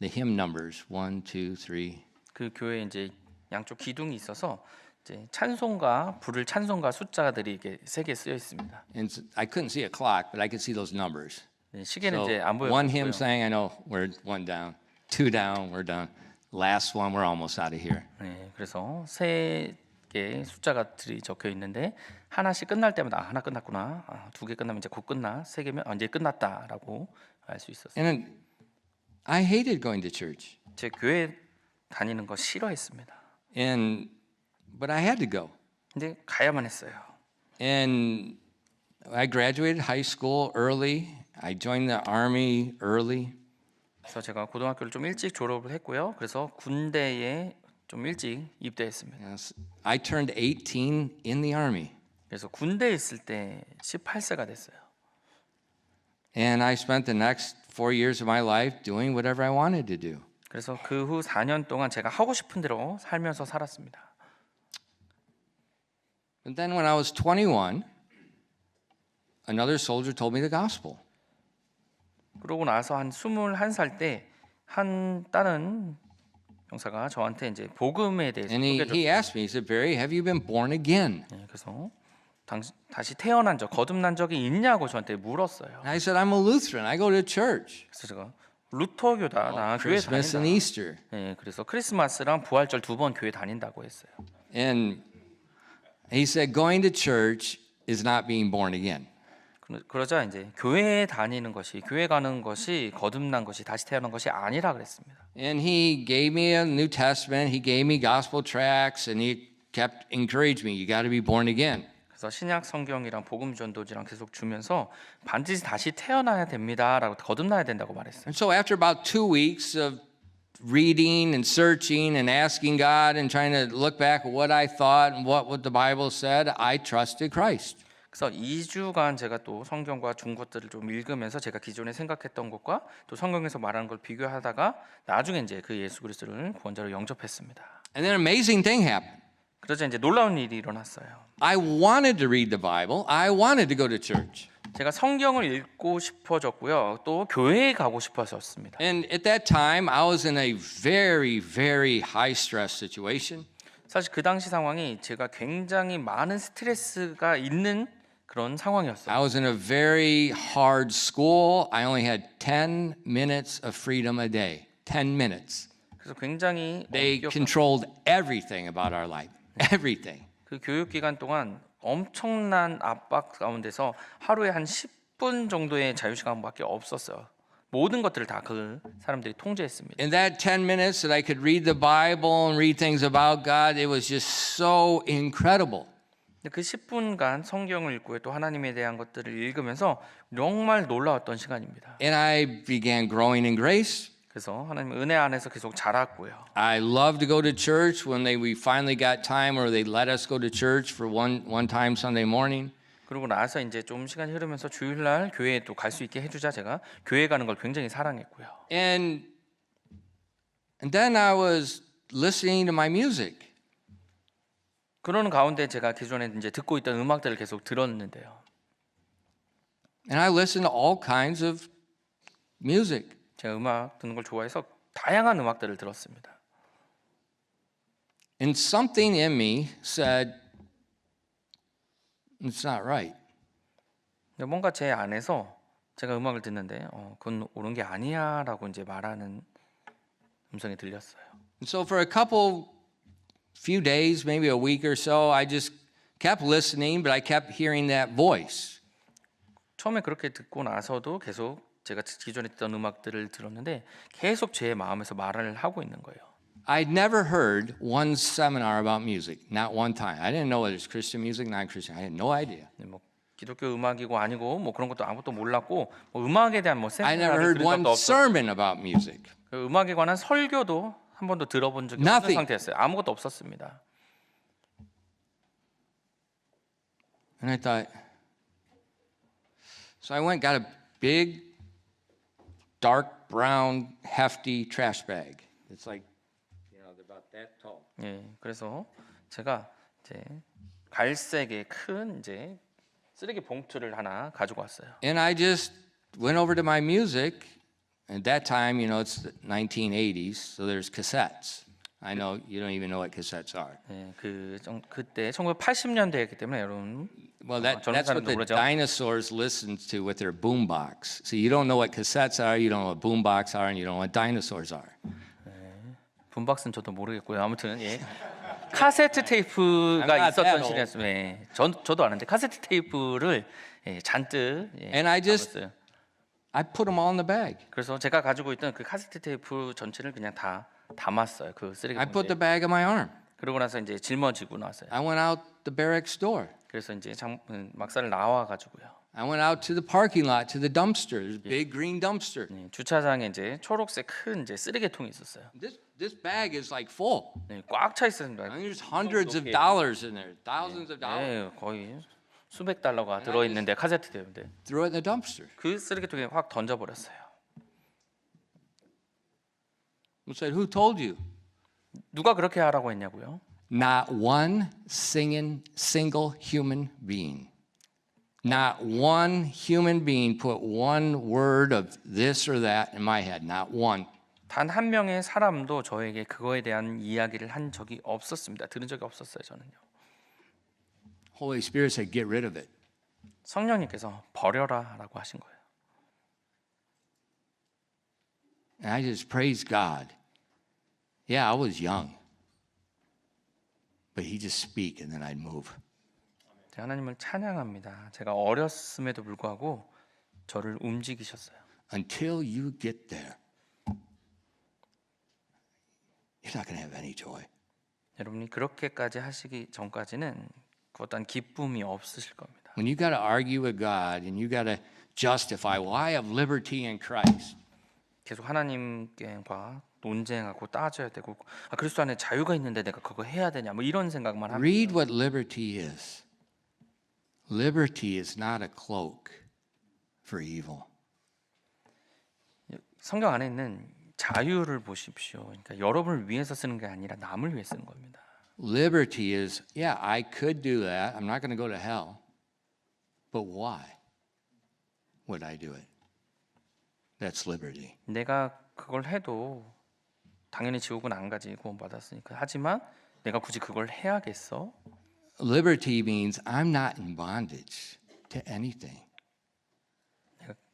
hymn numbers 1, 2, 3. 그 교회에 이제 양쪽 기둥이 있어서 이제 찬송가 부를 찬송가 숫자들이 이게 세 개 쓰여 있습니다. And I couldn't see a clock, but I could see those numbers. 네, 시계는 So 이제 안 one hymn 보였고요. sang, I know we're one down, two down, we're done. Last one, we're almost out of here. 네, 그래서 세 개의 숫자가들이 적혀 있는데 하나씩 끝날 때마다 하나 끝났구나, 두 개 끝나면 이제 곧 끝나, 세 개면 이제 끝났다라고 알 수 있었어요. And I hated going to church. 제 교회 다니는 거 싫어했습니다. But I had to go. 근데 가야만 했어요. And I graduated high school early. I joined the army early. 그래서 제가 고등학교를 좀 일찍 졸업을 했고요. 그래서 군대에 좀 일찍 입대했습니다. Yes. I turned 18 in the army. 그래서 군대에 있을 때 18세가 됐어요. And I spent the next 4 years of my life doing whatever I wanted to do. 그래서 그 후 4년 동안 제가 하고 싶은 대로 살면서 살았습니다. But then when I was 21, another soldier told me the gospel. 그러고 나서 한 21살 때 한 다른 병사가 저한테 이제 복음에 대해서 And he asked me, he said, Barry, have you been born again? 그래서 다시 태어난 적, 거듭난 적이 있냐고 저한테 물었어요. And I said, I'm a Lutheran. I go to church. 그래서 제가 루터교다, 나 교회 Christmas and 다닌다. Easter. 네, 그래서 크리스마스랑 부활절 2번 교회 다닌다고 했어요. And he said, going to church is not being born again. 그러자 이제 교회에 다니는 것이, 교회 가는 것이 거듭난 것이, 다시 태어난 것이 아니라 그랬습니다. And he gave me a New Testament. He gave me gospel tracts, and he kept encouraging me. You got to be born again. 그래서 신약 성경이랑 복음 전도지랑 계속 주면서 반드시 다시 태어나야 됩니다라고, 거듭나야 된다고 말했어요. And so after about 2 weeks of reading and searching and asking God and trying to look back at what I thought and what the Bible said, I trusted Christ. 그래서 2주간 제가 또 성경과 준 것들을 좀 읽으면서 제가 기존에 생각했던 것과 또 성경에서 말하는 걸 비교하다가 나중에 이제 그 예수 그리스도를 구원자로 영접했습니다. And then an amazing thing happened. 그러자 이제 놀라운 일이 일어났어요. I wanted to read the Bible. I wanted to go to church. 제가 성경을 읽고 싶어졌고요. 또 교회에 가고 싶어졌습니다. And at that time, I was in a very, very high stress situation. 사실 그 당시 상황이 제가 굉장히 많은 스트레스가 있는 그런 상황이었어요. I was in a very hard school. I only had 10 minutes of freedom a day. 10 minutes. 그래서 굉장히 They controlled everything about our life. Everything. 그 교육 기간 동안 엄청난 압박 가운데서 하루에 한 10분 정도의 자유 시간밖에 없었어요. 모든 것들을 다 그 사람들이 통제했습니다. In that 10 minutes that I could read the Bible and read things about God, it was just so incredible. 그 10분간 성경을 읽고 또 하나님에 대한 것들을 읽으면서 정말 놀라웠던 시간입니다. And I began growing in grace. 그래서 하나님 은혜 안에서 계속 자랐고요. I loved to go to church when we finally got time where they let us go to church for one time Sunday morning. 그러고 나서 이제 좀 시간이 흐르면서 주일날 교회에 또 갈 수 있게 해주자 제가 교회 가는 걸 굉장히 사랑했고요. And then I was listening to my music. 그러는 가운데 제가 기존에 이제 듣고 있던 음악들을 계속 들었는데요. And I listened to all kinds of music. 제가 음악 듣는 걸 좋아해서 다양한 음악들을 들었습니다. And something in me said, it's not right. 뭔가 제 안에서 제가 음악을 듣는데 그건 옳은 게 아니야라고 이제 말하는 음성이 들렸어요. And so for a few days, maybe a week or so, I just kept listening, but I kept hearing that voice. 처음에 그렇게 듣고 나서도 계속 제가 기존에 듣던 음악들을 들었는데 계속 제 마음에서 말을 하고 있는 거예요. I'd never heard one seminar about music, not one time. I didn't know whether it's Christian music, non-Christian. I had no idea. 뭐 기독교 음악이고 아니고 뭐 그런 것도 아무것도 몰랐고 뭐 음악에 대한 뭐 I never 세미나를 heard 들은 one 적도 없었고 sermon about music. 그 음악에 관한 설교도 한 번도 들어본 적이 없는 Nothing. 상태였어요. 아무것도 없었습니다. And I thought, so I went and got a big, dark brown, hefty trash bag. It's like, they're about that tall. 예, 그래서 제가 이제 갈색의 큰 이제 쓰레기 봉투를 하나 가지고 왔어요. And I just went over to my music. At that time, it's the 1980s, so there's cassettes. I know you don't even know what cassettes are. 네, 그때 1980년대였기 때문에 여러분 Well, 젊은 that's what 사람도 the 모르죠. dinosaurs listened to with their boombox. So you don't know what cassettes are, you don't know what boombox are, and you don't know what dinosaurs are. 분박스는 저도 모르겠고요. 아무튼 예. 카세트 테이프가 I'm not 있었던 that old. 시대였어요. 예. 저도 아는데 카세트 테이프를 예, 잔뜩 예, And I just- 잡았어요. I put them all in the bag. 그래서 제가 가지고 있던 그 카세트 테이프 전체를 그냥 다 담았어요. 그 I 쓰레기통에. put the bag on my arm. 그러고 나서 이제 짊어지고 나왔어요. I went out the barracks door. 그래서 이제 막사를 나와 가지고요. I went out to the parking lot to the dumpster. There's a big green dumpster. 네, 주차장에 이제 초록색 큰 이제 쓰레기통이 있었어요. This bag is like full. 네, 꽉 차 있습니다. I mean, there's hundreds of dollars in there, thousands of dollars. 네, 거의 수백 달러가 들어 있는데 카세트 테이프인데 Throw it in the dumpster. 그 쓰레기통에 확 던져 버렸어요. I said, who told you? 누가 그렇게 하라고 했냐고요? Not one single human being. Not one human being put one word of this or that in my head. Not one. 단 한 명의 사람도 저에게 그거에 대한 이야기를 한 적이 없었습니다. 들은 적이 없었어요, 저는요. Holy Spirit said, get rid of it. 성령님께서 버려라라고 하신 거예요. And I just praised God. Yeah, I was young. But he just speak and then I'd move. 하나님을 찬양합니다. 제가 어렸음에도 불구하고 저를 움직이셨어요. Until you get there, you're not going to have any joy. 여러분이 그렇게까지 하시기 전까지는 그 어떤 기쁨이 없으실 겁니다. When you got to argue with God and you got to justify, well, I have liberty in Christ. 계속 하나님과 논쟁하고 따져야 되고 그리스도 안에 자유가 있는데 내가 그거 해야 되냐 뭐 이런 생각만 합니다. Read what liberty is. Liberty is not a cloak for evil. 성경 안에 있는 자유를 보십시오. 그러니까 여러분을 위해서 쓰는 게 아니라 남을 위해 쓰는 겁니다. Liberty is, yeah, I could do that. I'm not going to go to hell. But why would I do it? That's liberty. 내가 그걸 해도 당연히 지옥은 안 가지 구원 받았으니까. 하지만 내가 굳이 그걸 해야겠어? Liberty means I'm not in bondage to anything.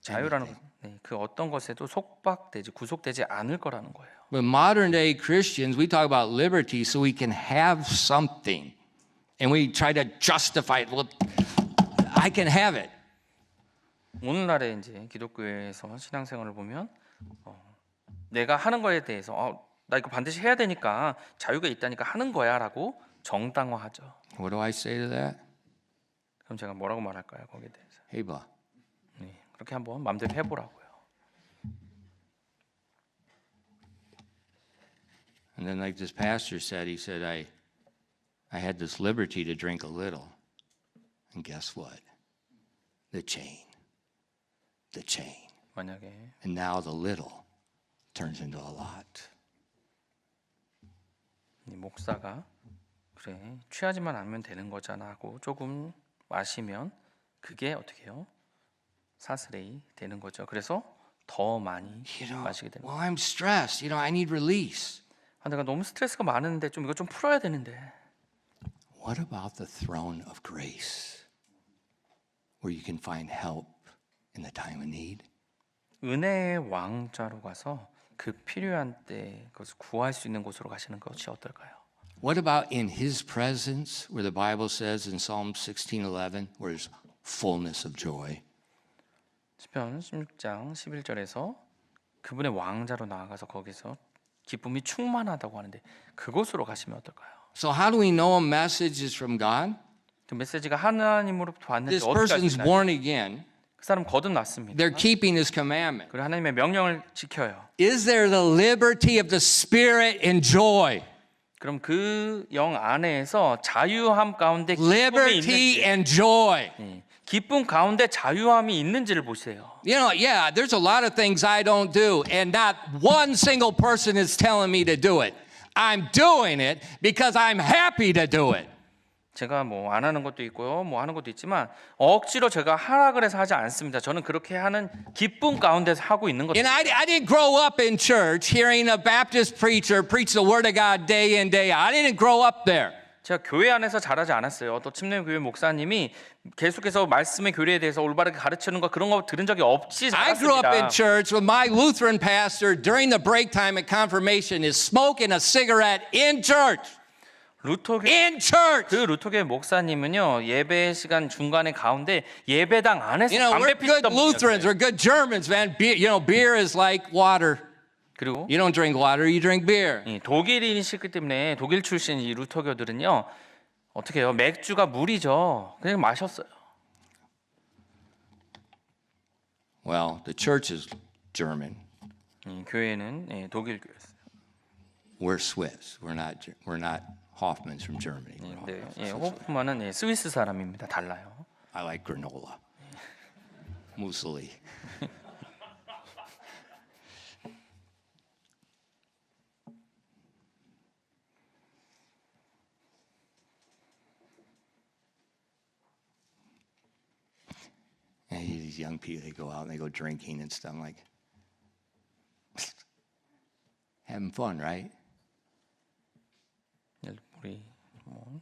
자유라는 것은 그 어떤 것에도 속박되지 구속되지 않을 거라는 거예요. But modern day Christians, we talk about liberty so we can have something. And we try to justify it. Well, I can have it. 오늘날에 이제 기독교에서 신앙생활을 보면 내가 하는 거에 대해서 나 이거 반드시 해야 되니까 자유가 있다니까 하는 거야라고 정당화하죠. What do I say to that? 그럼 제가 뭐라고 말할까요? 거기에 대해서. 해봐. 네, 그렇게 한번 마음대로 해보라고요. And then like this pastor said, he said, I had this liberty to drink a little. And guess what? The chain. 만약에 And now the little turns into a lot. 이 목사가 그래 취하지만 않으면 되는 거잖아 하고 조금 마시면 그게 어떻게 해요? 사슬이 되는 거죠. 그래서 더 많이 마시게 되는 거예요. Well, I'm stressed. I need release. 내가 너무 스트레스가 많은데 좀 이거 좀 풀어야 되는데. What about the throne of grace? Where you can find help in the time of need? 은혜의 왕좌로 가서 그 필요한 때 그것을 구할 수 있는 곳으로 가시는 것이 어떨까요? What about in his presence, where the Bible says in Psalm 16:11, where there's fullness of joy? 시편 16장 11절에서 그분의 왕자로 나아가서 거기서 기쁨이 충만하다고 하는데 그곳으로 가시면 어떨까요? So how do we know a message is from God? 그 메시지가 하나님으로부터 왔는지 This 어떻게 알 수 person's 있나요? born again. 그 사람 거듭났습니다. They're keeping his commandment. 그리고 하나님의 명령을 지켜요. Is there the liberty of the Spirit and joy? 그럼 그 영 안에서 자유함 가운데 기쁨이 Liberty 있는지, and joy. 기쁨 가운데 자유함이 있는지를 보세요. Yeah, there's a lot of things I don't do, and not one single person is telling me to do it. I'm doing it because I'm happy to do it. 제가 뭐 안 하는 것도 있고요, 뭐 하는 것도 있지만 억지로 제가 하라 그래서 하지 않습니다. 저는 그렇게 하는 기쁨 가운데서 하고 있는 거죠. And I didn't grow up in church hearing a Baptist preacher preach the Word of God day in, day out. I didn't grow up there. 제가 교회 안에서 자라지 않았어요. 또 침례교회 목사님이 계속해서 말씀의 교리에 대해서 올바르게 가르치는 거 그런 거 들은 적이 없이 I grew up in 자랐습니다. church with my Lutheran pastor during the break time at confirmation is smoking a cigarette in church. 루터교 In church. 그 루터교회 목사님은요 예배 시간 중간에 가운데 예배당 안에서 You know, we're 담배 good 피시던 Lutherans. 분이었어요. We're good Germans, man. Beer is like water. 그리고 You don't drink water, you drink beer. 이 독일인이시기 때문에 독일 출신 이 루터교들은요 어떻게 해요? 맥주가 물이죠. 그냥 마셨어요. Well, the church is German. 교회는 예, 독일 교회였어요. We're Swiss. We're not Hoffmans from Germany. We're 네, Hoffmans. 예, 호프만은 예, 스위스 사람입니다. 달라요. I like granola. Muesli. And these young people, they go out and they go drinking and stuff. I'm like, having fun, right? 우리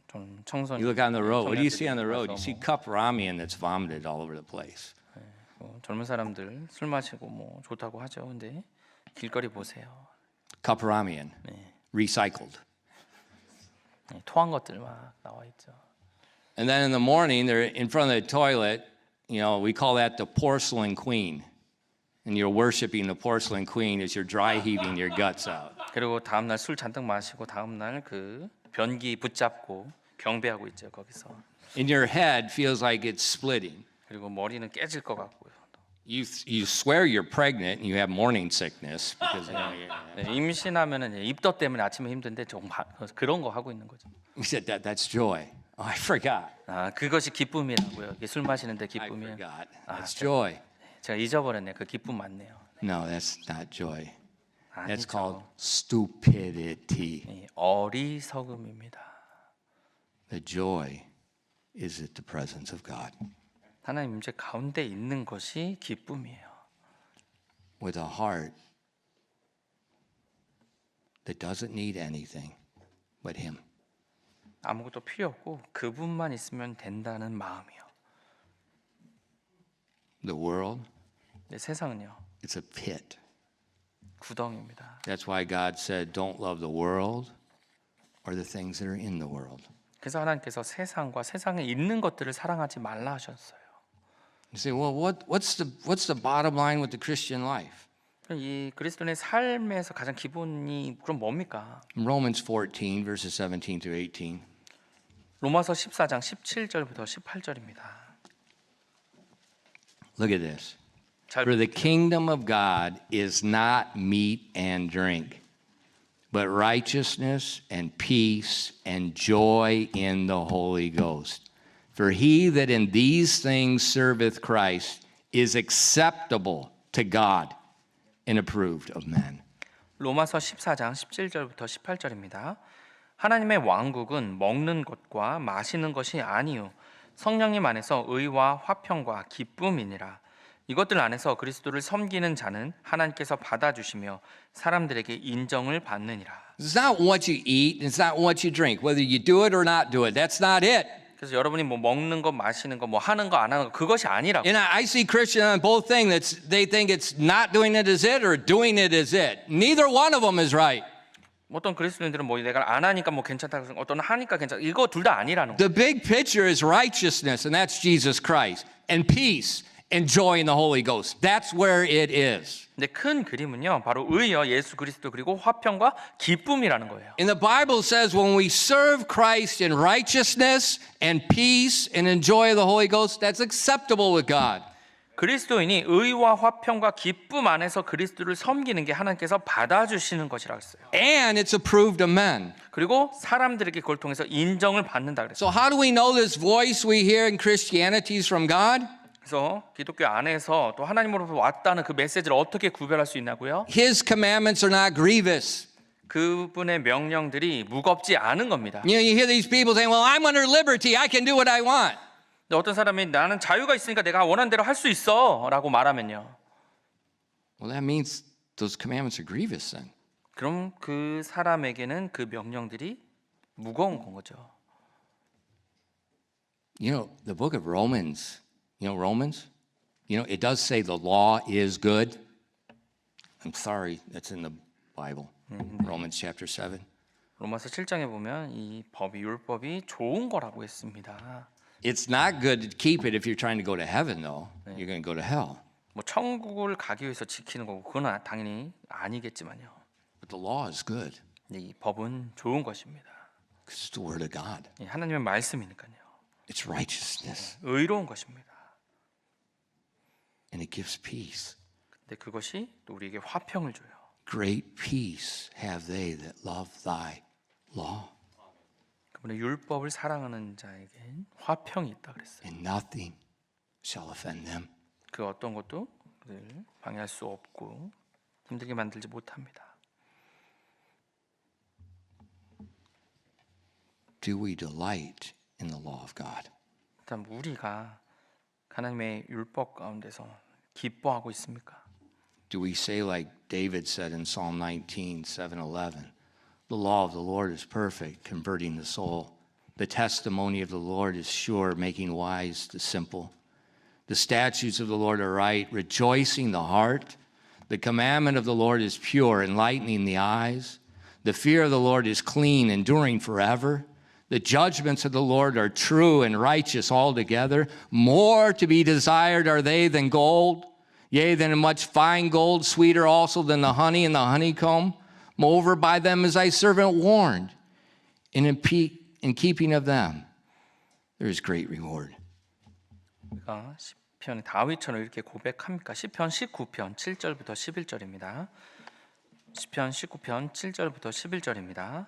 좀 청소년. You look on the road. What do you see on the 청년들이 road? You 와서 see 뭐, cup ramen that's vomited all over the place. 젊은 사람들 술 마시고 뭐 좋다고 하죠. 근데 길거리 보세요. Cup ramen, recycled. 토한 것들 막 나와 있죠. And then in the morning, they're in front of the toilet. You know, we call that the porcelain queen. And you're worshiping the porcelain queen as you're dry heaving your guts out. 그리고 다음 날 술 잔뜩 마시고 다음 날 그 변기 붙잡고 경배하고 있죠 거기서. And your head feels like it's splitting. 그리고 머리는 깨질 것 같고요. You swear you're pregnant and you have morning sickness because you know, 네, 임신하면은 입덧 때문에 아침에 힘든데 좀 그런 거 하고 있는 거죠. you said that's joy. Oh, I forgot. 아 그것이 기쁨이라고요. 이게 술 마시는데 I 기쁨이에요. forgot. That's joy. 제가 잊어버렸네요. 그 기쁨 맞네요. No, that's not joy. That's 아니죠. called stupidity. 예, 어리석음입니다. The joy is at the presence of God. 하나님 임재 가운데 있는 것이 기쁨이에요. With a heart that doesn't need anything but Him. 아무것도 필요 없고 그분만 있으면 된다는 마음이요. The world, 근데 세상은요 it's a pit. 구덩입니다. That's why God said, don't love the world or the things that are in the world. 그래서 하나님께서 세상과 세상에 있는 것들을 사랑하지 말라 하셨어요. You say, well, what's the bottom line with the Christian life? 이 그리스도인의 삶에서 가장 기본이 그럼 뭡니까? Romans 14, verses 17 through 18. 로마서 14장 17절부터 18절입니다. Look at this. 잘 For the kingdom of God is not meat and drink, but righteousness and peace and joy in the Holy Ghost. For he that in these things serveth Christ is acceptable to God and approved of men. 로마서 14장 17절부터 18절입니다. 하나님의 왕국은 먹는 것과 마시는 것이 아니요 성령님 안에서 의와 화평과 기쁨이니라. 이것들 안에서 그리스도를 섬기는 자는 하나님께서 받아주시며 사람들에게 인정을 받느니라. It's not what you eat, it's not what you drink, whether you do it or not do it. That's not it. 그래서 여러분이 뭐 먹는 거, 마시는 거, 뭐 하는 거, 안 하는 거 그것이 아니라고. And I see Christians on both things that they think it's not doing it is it or doing it is it. Neither one of them is right. 어떤 그리스도인들은 뭐 내가 안 하니까 뭐 괜찮다, 어떤 하니까 괜찮다. 이거 둘 다 아니라는 거. The big picture is righteousness, and that's Jesus Christ, and peace and joy in the Holy Ghost. That's where it is. 근데 큰 그림은요, 바로 의여 예수 그리스도 그리고 화평과 기쁨이라는 거예요. And the Bible says when we serve Christ in righteousness and peace and enjoy the Holy Ghost, that's acceptable with God. 그리스도인이 의와 화평과 기쁨 안에서 그리스도를 섬기는 게 하나님께서 받아주시는 것이라고 했어요. And it's approved of men. 그리고 사람들에게 그걸 통해서 인정을 받는다 그랬어요. So how do we know this voice we hear in Christianity is from God? 그래서 기독교 안에서 또 하나님으로부터 왔다는 그 메시지를 어떻게 구별할 수 있냐고요? His commandments are not grievous. 그분의 명령들이 무겁지 않은 겁니다. You know, you hear these people saying, well, I'm under liberty. I can do what I want. 근데 어떤 사람이 나는 자유가 있으니까 내가 원하는 대로 할 수 있어라고 말하면요. Well, that means those commandments are grievous then. 그럼 그 사람에게는 그 명령들이 무거운 건 거죠. You know, the book of Romans, Romans? It does say the law is good. I'm sorry, that's in the Bible. Romans chapter 7. 로마서 7장에 보면 이 법이 율법이 좋은 거라고 했습니다. It's not good to keep it if you're trying to go to heaven, though. You're going to go to hell. 뭐 천국을 가기 위해서 지키는 거고 그건 당연히 아니겠지만요. But the law is good 근데 이 법은 좋은 것입니다. because it's the word of God. 이 하나님의 말씀이니까요. It's righteousness 의로운 것입니다. and it gives peace. 근데 그것이 또 우리에게 화평을 줘요. Great peace have they that love thy law, 그분의 율법을 사랑하는 자에겐 화평이 있다 그랬어요. and nothing shall offend them. 그 어떤 것도 그를 방해할 수 없고 힘들게 만들지 못합니다. Do we delight in the law of God? 일단 우리가 하나님의 율법 가운데서 기뻐하고 있습니까? Do we say like David said in Psalm 19, 7-11, the law of the Lord is perfect, converting the soul. The testimony of the Lord is sure, making wise the simple. The statutes of the Lord are right, rejoicing the heart. The commandment of the Lord is pure, enlightening the eyes. The fear of the Lord is clean, enduring forever. The judgments of the Lord are true and righteous altogether. More to be desired are they than gold, yea, than much fine gold, sweeter also than the honey and the honeycomb. Moreover, by them is thy servant warned, and in keeping of them there is great reward. 우리가 시편 다윗처럼 이렇게 고백합니까? 시편 19편 7절부터 11절입니다. 시편 19편 7절부터 11절입니다.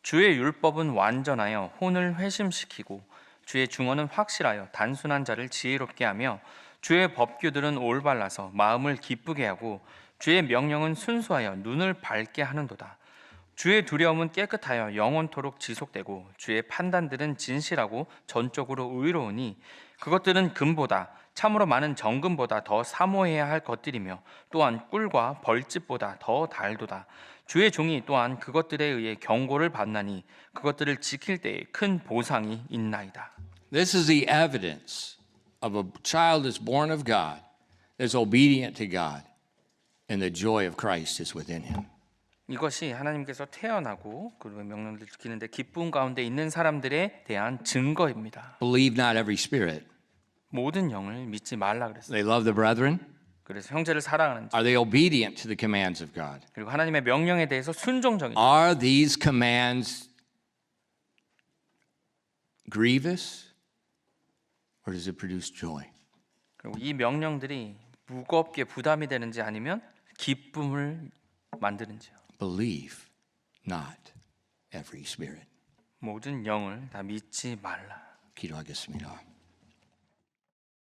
주의 율법은 완전하여 혼을 회심시키고 주의 중언은 확실하여 단순한 자를 지혜롭게 하며 주의 법규들은 올바라서 마음을 기쁘게 하고 주의 명령은 순수하여 눈을 밝게 하는도다. 주의 두려움은 깨끗하여 영원토록 지속되고 주의 판단들은 진실하고 전적으로 의로우니 그것들은 금보다 참으로 많은 정금보다 더 사모해야 할 것들이며 또한 꿀과 벌집보다 더 달도다. 주의 종이 또한 그것들에 의해 경고를 받나니 그것들을 지킬 때에 큰 보상이 있나이다. This is the evidence of a child that's born of God, is obedient to God, and the joy of Christ is within him. 이것이 하나님께서 태어나고 그리고 명령을 지키는데 기쁨 가운데 있는 사람들에 대한 증거입니다. Believe not every spirit. 모든 영을 믿지 말라 그랬어요. They love the brethren. 그래서 형제를 사랑하는 자 Are they obedient to the commands of God? 그리고 하나님의 명령에 대해서 순종적인 Are these commands grievous, or does it produce joy? 그리고 이 명령들이 무겁게 부담이 되는지 아니면 기쁨을 만드는지요. Believe not every spirit. 모든 영을 다 믿지 말라. 기도하겠습니다.